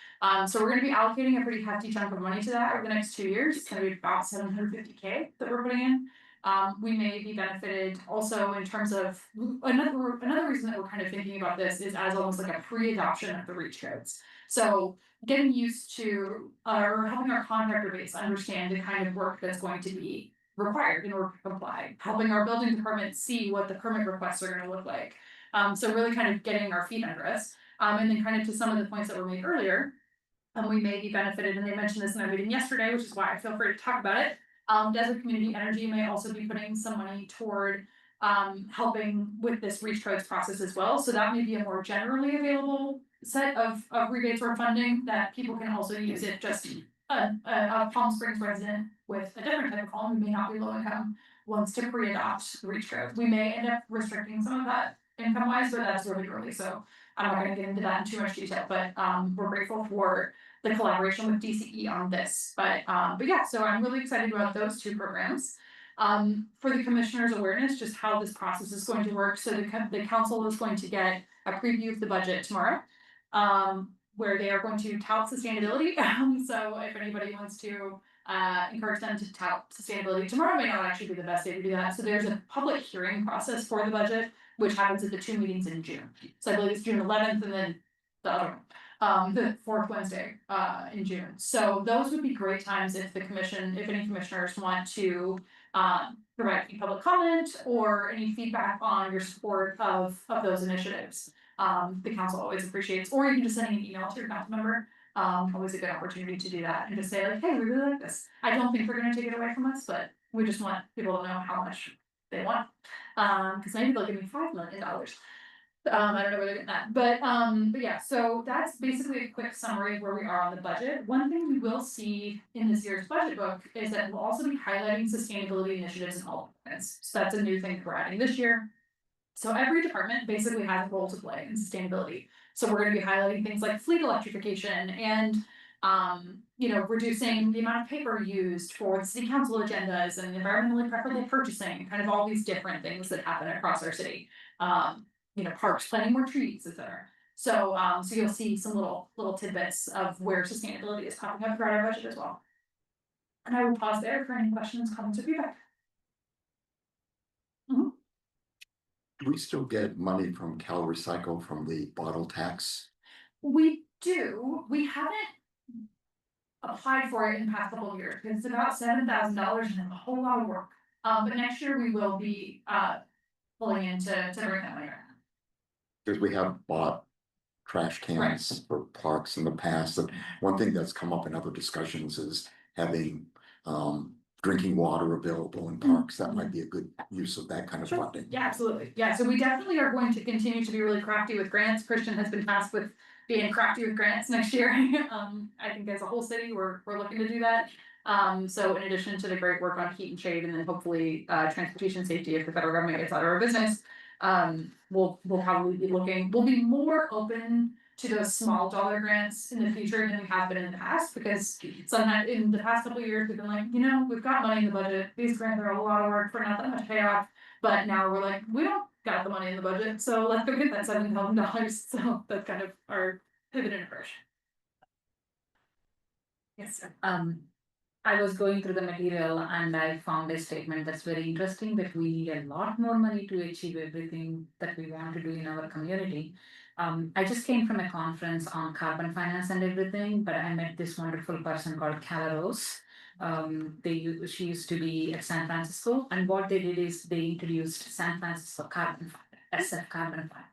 So we're gonna be allocating a pretty hefty chunk of money to that over the next 2 years. It's gonna be about $750K that we're putting in. We may be benefited also in terms of another reason that we're kind of thinking about this is as almost like a pre-adoption of the REACH codes. So getting used to or helping our contractor base understand the kind of work that's going to be required in order to comply, helping our building department see what the permit requests are gonna look like. So really kind of getting our feet under us. And then kind of to some of the points that were made earlier, we may be benefited, and they mentioned this in their meeting yesterday, which is why I feel free to talk about it. Desert Community Energy may also be putting some money toward helping with this REACH codes process as well. So that may be a more generally available set of rebates or funding that people can also use it. Just a Palm Springs resident with a different type of home who may not be low income wants to pre-adopt the REACH code. We may end up restricting some of that income wise, but that's really early, so I'm not gonna get into that in too much detail, but we're grateful for the collaboration with DCE on this. But yeah, so I'm really excited about those two programs. For the commissioner's awareness, just how this process is going to work, so the council is going to get a preview of the budget tomorrow, where they are going to tout sustainability. So if anybody wants to encourage them to tout sustainability, tomorrow may not actually be the best day to do that. So there's a public hearing process for the budget, which happens at the 2 meetings in June. So I believe it's June 11th and then the other the fourth Wednesday, in June. So those would be great times if any commissioners want to, provide any public comment or any feedback on your support of those initiatives. The council always appreciates, or you can just send an email to your council member. Always a good opportunity to do that and just say like, hey, we really like this. I don't think they're gonna take it away from us, but we just want people to know how much they want. Cause maybe they'll give me $5 million. I don't know where they're getting that, but yeah, so that's basically a quick summary of where we are on the budget. One thing we will see in this year's budget book is that we'll also be highlighting sustainability initiatives in all departments. So that's a new thing that we're adding this year. So every department basically has a role to play in sustainability. So we're gonna be highlighting things like fleet electrification and reducing the amount of paper used for city council agendas and environmentally preferable purchasing, kind of all these different things that happen across our city. Parks, planting more trees, etc. So you'll see some little tidbits of where sustainability is popping up throughout our budget as well. And I will pause there for any questions, comments, or feedback. Do we still get money from Cal Recycle from the bottle tax? We do, we haven't applied for it in the past couple of years, because it's about $7,000 and a whole lot of work. But next year we will be pulling in to bring that money around. Because we have bought trash cans for parks in the past, and one thing that's come up in other discussions is having drinking water available in parks. That might be a good use of that kind of funding. Yeah, absolutely. Yeah, so we definitely are going to continue to be really crafty with grants. Christian has been tasked with being crafty with grants next year. I think as a whole city, we're looking to do that. So in addition to the great work on heat and shade, and then hopefully transportation safety if the federal government gets out of our business, we'll probably be we'll be more open to those small dollar grants in the future than we have been in the past, because sometimes in the past couple of years, we've been like, we've got money in the budget, these grants are a lot of work for not that much payoff, but now we're like, we don't got the money in the budget, so let's go get that $7,000, so that's kind of our pivot and approach. Yes, sir. I was going through the material and I found a statement that's very interesting, that we need a lot more money to achieve everything that we want to do in our community. I just came from a conference on carbon finance and everything, but I met this wonderful person called Calaros. She used to be at San Francisco, and what they did is they introduced San Francisco Carbon Fund, SF Carbon Fund.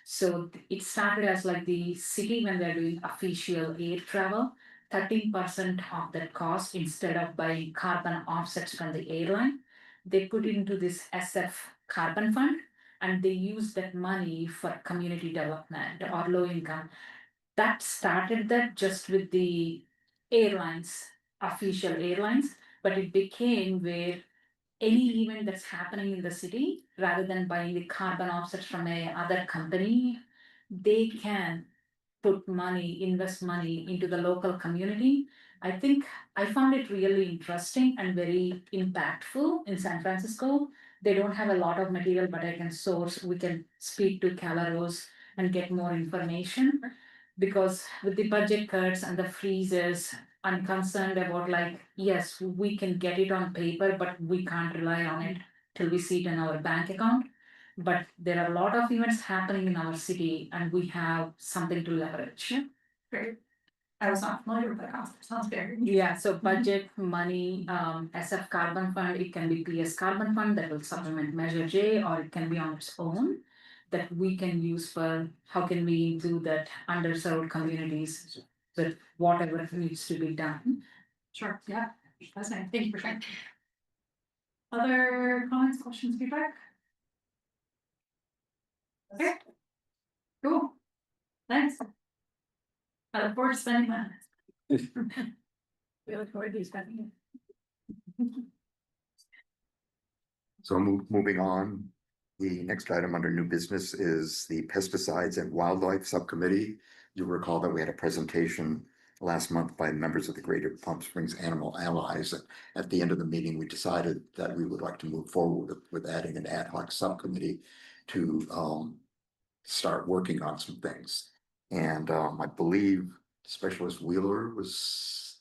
So it started as like the city when they're doing official air travel. 13% of that cost, instead of buying carbon offsets from the airline, they put into this SF Carbon Fund, and they use that money for community development or low income. That started that just with the airlines, official airlines, but it became where any event that's happening in the city, rather than buying the carbon offsets from a other company, they can put money, invest money into the local community. I think I found it really interesting and very impactful in San Francisco. They don't have a lot of material, but I can source, we can speak to Calaros and get more information. Because with the budget cuts and the freezes, I'm concerned about like, yes, we can get it on paper, but we can't rely on it till we see it in our bank account. But there are a lot of events happening in our city and we have something to leverage. Great. I was not familiar with that concept. Sounds very. Yeah, so budget money, SF Carbon Fund, it can be PS Carbon Fund that will supplement Measure J, or it can be on its own that we can use for how can we do that underserved communities with whatever needs to be done. Sure, yeah, that's nice. Thank you for sharing. Other comments, questions, feedback? Okay. Cool. Thanks. I look forward to spending that. We look forward to spending it. So moving on, the next item under new business is the Pesticides and Wildlife Subcommittee. You'll recall that we had a presentation last month by members of the Greater Palm Springs Animal Allies. At the end of the meeting, we decided that we would like to move forward with adding an ad hoc subcommittee to start working on some things. And I believe Specialist Wheeler was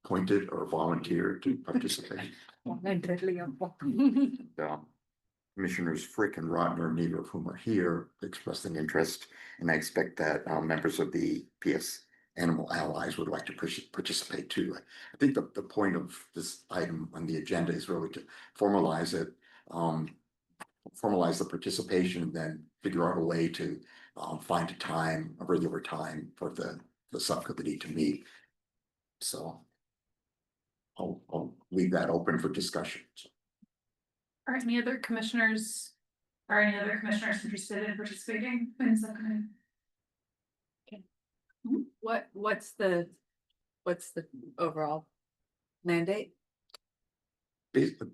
appointed or volunteered to participate. Commissioners Frick and Rodner, neither of whom are here, expressed an interest, and I expect that members of the PS Animal Allies would like to participate too. I think the point of this item on the agenda is really to formalize it, formalize the participation, and then figure out a way to find a regular time for the subcommittee to meet. So I'll leave that open for discussion. Are any other commissioners interested in participating in the subcommittee? What's the overall mandate?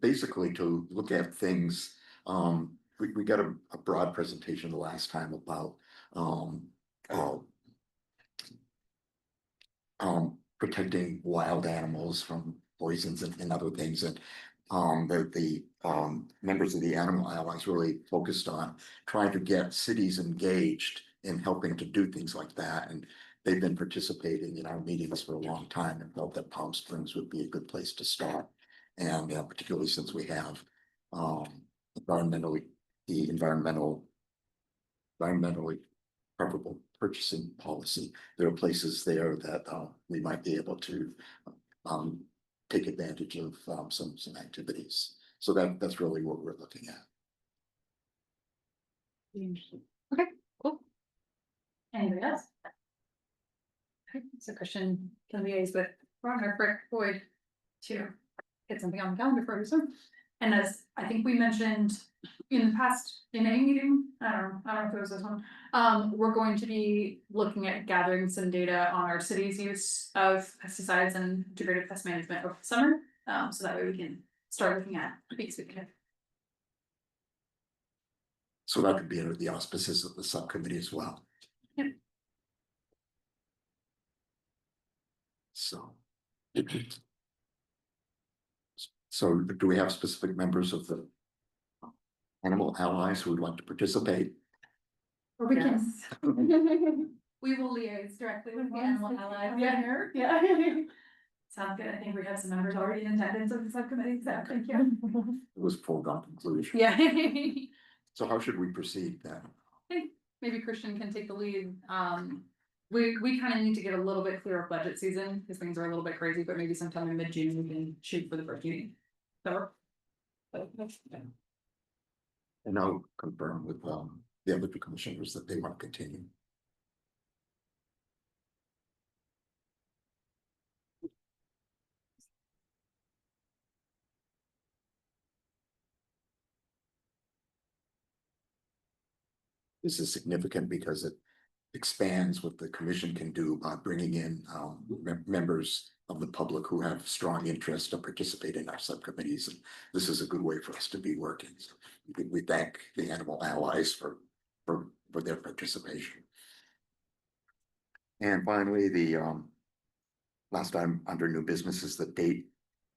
Basically to look at things, we got a broad presentation the last time about protecting wild animals from poisons and other things, and the members of the Animal Allies really focused on trying to get cities engaged in helping to do things like that, and they've been participating in our meetings for a long time and felt that Palm Springs would be a good place to start. And particularly since we have environmentally preferable purchasing policy, there are places there that we might be able to take advantage of some activities. So that's really what we're looking at. Okay, cool. Anybody else? Okay, so Christian can liaise with Rodner, Frick, Boyd to get something on the calendar for you. And as I think we mentioned in the past, in a meeting, I don't know if it was this one. We're going to be looking at gathering some data on our city's use of pesticides and integrated pest management over the summer. So that way we can start looking at things we can. So that could be under the auspices of the subcommittee as well. Yep. So. So do we have specific members of the Animal Allies who would like to participate? Or we can. We will liaise directly with the Animal Allies. Yeah. Sounds good. I think we have some members already in attendance of the subcommittee, so thank you. It was foregone conclusion. Yeah. So how should we proceed then? Maybe Christian can take the lead. We kind of need to get a little bit clearer budget season, because things are a little bit crazy, but maybe sometime in mid-June we can shoot for the first meeting. So. And I'll confirm with the other two commissioners that they want to continue. This is significant because it expands what the commission can do by bringing in members of the public who have strong interest to participate in our subcommittees. And this is a good way for us to be working. So we thank the Animal Allies for their participation. And finally, the last item under new business is the date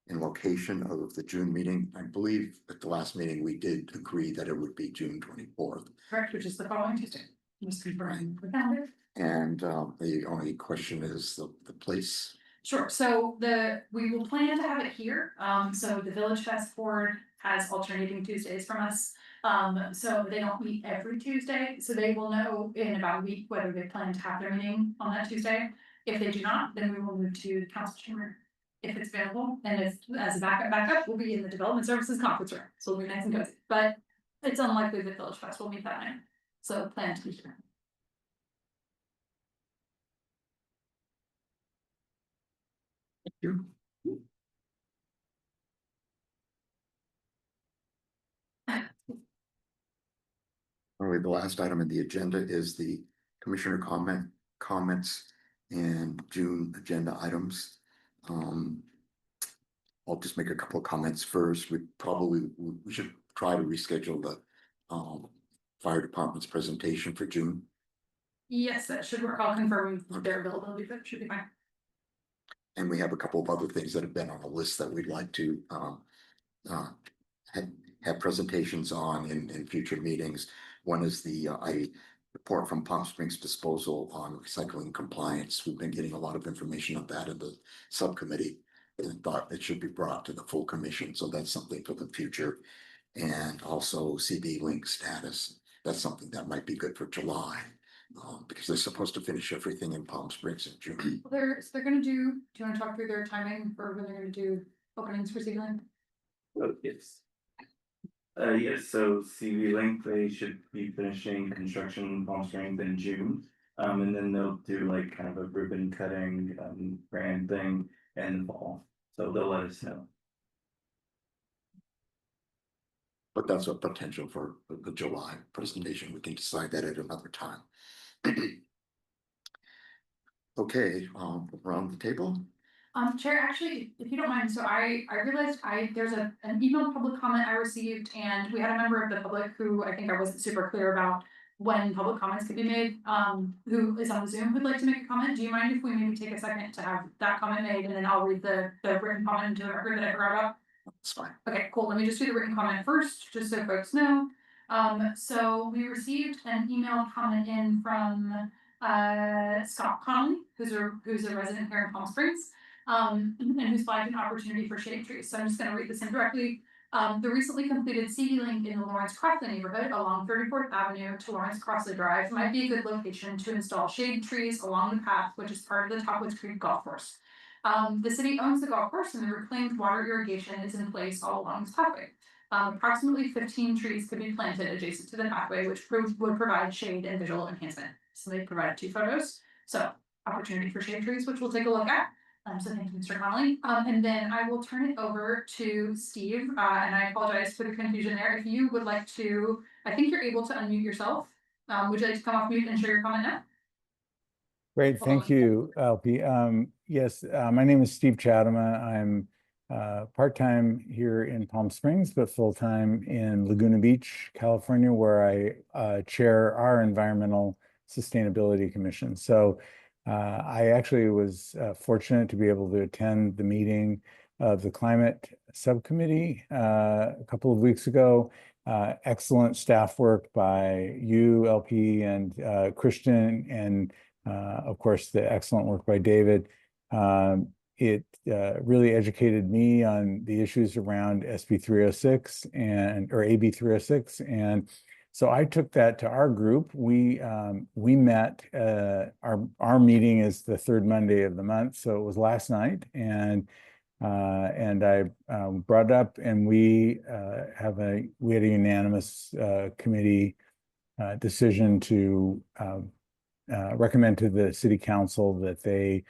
and location of the June meeting. I believe at the last meeting, we did agree that it would be June 24th. Correct, which is the following Tuesday. Just confirming the calendar. And the only question is the place. Sure, so we will plan to have it here, so the Village Fest Board has alternating Tuesdays from us. So they don't meet every Tuesday, so they will know in about a week whether they plan to have their meeting on that Tuesday. If they do not, then we will move to the council chamber if it's available, and if as a backup, we'll be in the Development Services Conference Room, so we'll be nice and cozy. But it's unlikely that Village Fest will meet that night, so plan to be here. Thank you. All right, the last item in the agenda is the commissioner comments and June agenda items. I'll just make a couple of comments first. We should try to reschedule the fire department's presentation for June. Yes, that should work. I'll confirm their availability, but it should be fine. And we have a couple of other things that have been on the list that we'd like to have presentations on in future meetings. One is the report from Palm Springs Disposal on recycling compliance. We've been getting a lot of information on that in the subcommittee and thought it should be brought to the full commission. So that's something for the future. and also CB link status. That's something that might be good for July. Because they're supposed to finish everything in Palm Springs in June. They're gonna do you wanna talk through their timing for when they're gonna do openings for Sealand? Oh, yes. Yes, so CV Link, they should be finishing construction in Palm Springs in June. And then they'll do like kind of a ribbon cutting, brand thing in the fall, so they'll let us know. But that's a potential for the July presentation. We can decide that at another time. Okay, around the table. Chair, actually, if you don't mind, so I realized there's an email public comment I received, and we had a member of the public who I think I wasn't super clear about when public comments could be made, who is on Zoom, who'd like to make a comment. Do you mind if we maybe take a second to have that comment made, and then I'll read the written comment into the record that I forgot about? That's fine. Okay, cool. Let me just do the written comment first, just so folks know. So we received an email comment in from Scott Connolly, who's a resident here in Palm Springs. And who's flagged an opportunity for shade trees. So I'm just gonna read this in directly. The recently completed CD link in the Lawrence Crossley neighborhood along 34th Avenue to Lawrence Crossley Drive might be a good location to install shade trees along the path, which is part of the Topwoods Creek Golf Course. The city owns the golf course and the reclaimed water irrigation is in place all along this pathway. Approximately 15 trees could be planted adjacent to the pathway, which would provide shade and visual enhancement. So they provided 2 photos. So opportunity for shade trees, which we'll take a look at. So thank you, Mr. Connolly. And then I will turn it over to Steve, and I apologize for the confusion there. If you would like to, I think you're able to unmute yourself. Would you like to come off mute and share your comment now? Great, thank you, LP. Yes, my name is Steve Chatham. I'm part-time here in Palm Springs, but full-time in Laguna Beach, California, where I chair our Environmental Sustainability Commission. So I actually was fortunate to be able to attend the meeting of the Climate Subcommittee a couple of weeks ago. Excellent staff work by you, LP, and Christian, and of course, the excellent work by David. It really educated me on the issues around SB 306 or AB 306. And so I took that to our group. We met, our meeting is the 3rd Monday of the month. So it was last night, and I brought it up, and we had a unanimous committee decision to recommend to the city council that they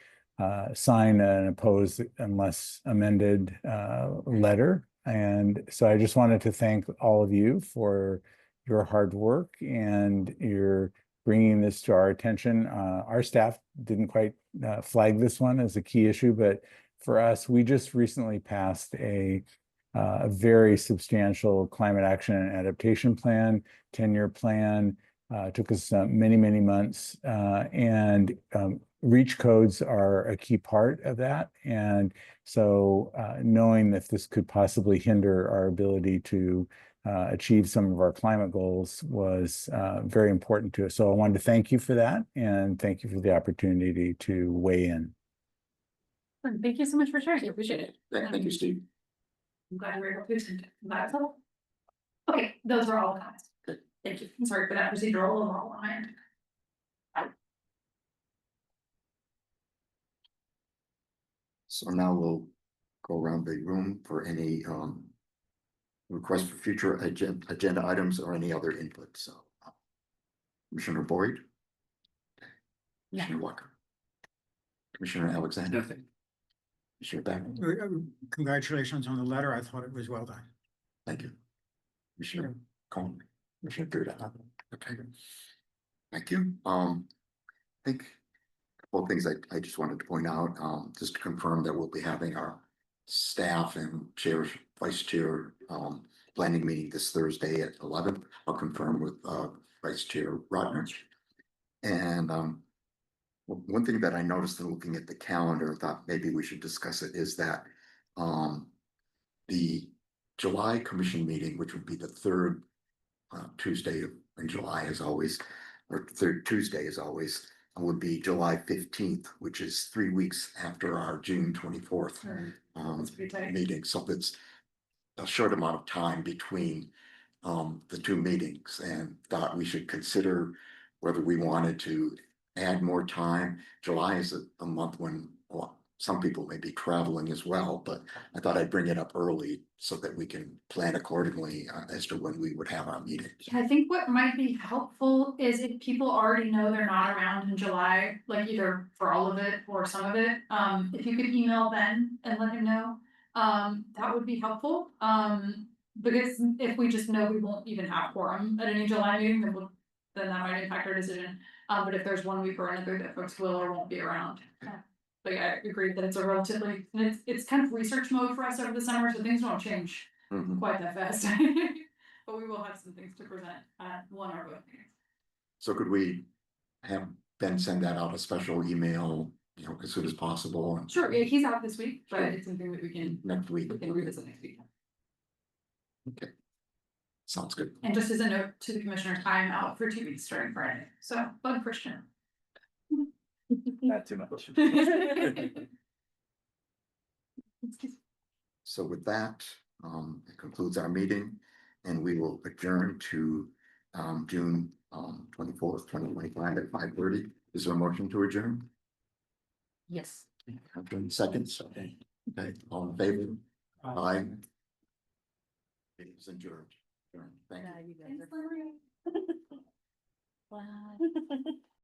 sign an opposed unless amended letter. And so I just wanted to thank all of you for your hard work and your bringing this to our attention. Our staff didn't quite flag this one as a key issue, but for us, we just recently passed a very substantial climate action and adaptation plan, 10-year plan. Took us many, many months, and reach codes are a key part of that. And so knowing that this could possibly hinder our ability to achieve some of our climate goals was very important to us. So I wanted to thank you for that, and thank you for the opportunity to weigh in. Thank you so much for sharing. I appreciate it. Thank you, Steve. I'm glad we were able to attend it. That's all. Okay, those are all the comments. Good. Thank you. I'm sorry for that procedural overall on my end. So now we'll go around the room for any request for future agenda items or any other input. So Commissioner Boyd. Commissioner Walker. Commissioner Alexander. Nothing. Commissioner Beckman. Congratulations on the letter. I thought it was well done. Thank you. Commissioner Cohen. Commissioner Gerda. Okay. Thank you. I think a couple of things I just wanted to point out, just to confirm that we'll be having our staff and chair, vice chair, planning meeting this Thursday at 11. I'll confirm with Vice Chair Rodner. And one thing that I noticed in looking at the calendar, I thought maybe we should discuss it, is that the July commission meeting, which would be the 3rd Tuesday in July as always, or 3rd Tuesday as always, would be July 15th, which is 3 weeks after our June 24th That's pretty tight. meeting. So a short amount of time between the two meetings and thought we should consider whether we wanted to add more time. July is a month when, well, some people may be traveling as well, but I thought I'd bring it up early so that we can plan accordingly as to when we would have our meeting. Yeah, I think what might be helpful is if people already know they're not around in July, like either for all of it or some of it, if you could email Ben and let him know. That would be helpful, because if we just know we won't even have quorum at any July meeting, then that might impact our decision. But if there's one week or another that folks will or won't be around. But yeah, I agree that it's a relatively, and it's kind of research mode for us over the summer, so things don't change Mhm. quite that fast. But we will have some things to present at one or both meetings. So could we have Ben send that out a special email, you know, as soon as possible and Sure, yeah, he's out this week, but it's something that we can next week? revisit next week. Okay. Sounds good. And just as a note to the commissioners, I am out for 2 weeks starting Friday, so bug Christian. Not too much. So with that, it concludes our meeting and we will adjourn to June 24th, 2025 at 5:30. Is there a motion to adjourn? Yes. Seconds, okay, all in favor? Aye. It is adjourned. Thank you. Yeah, you guys are- Wow.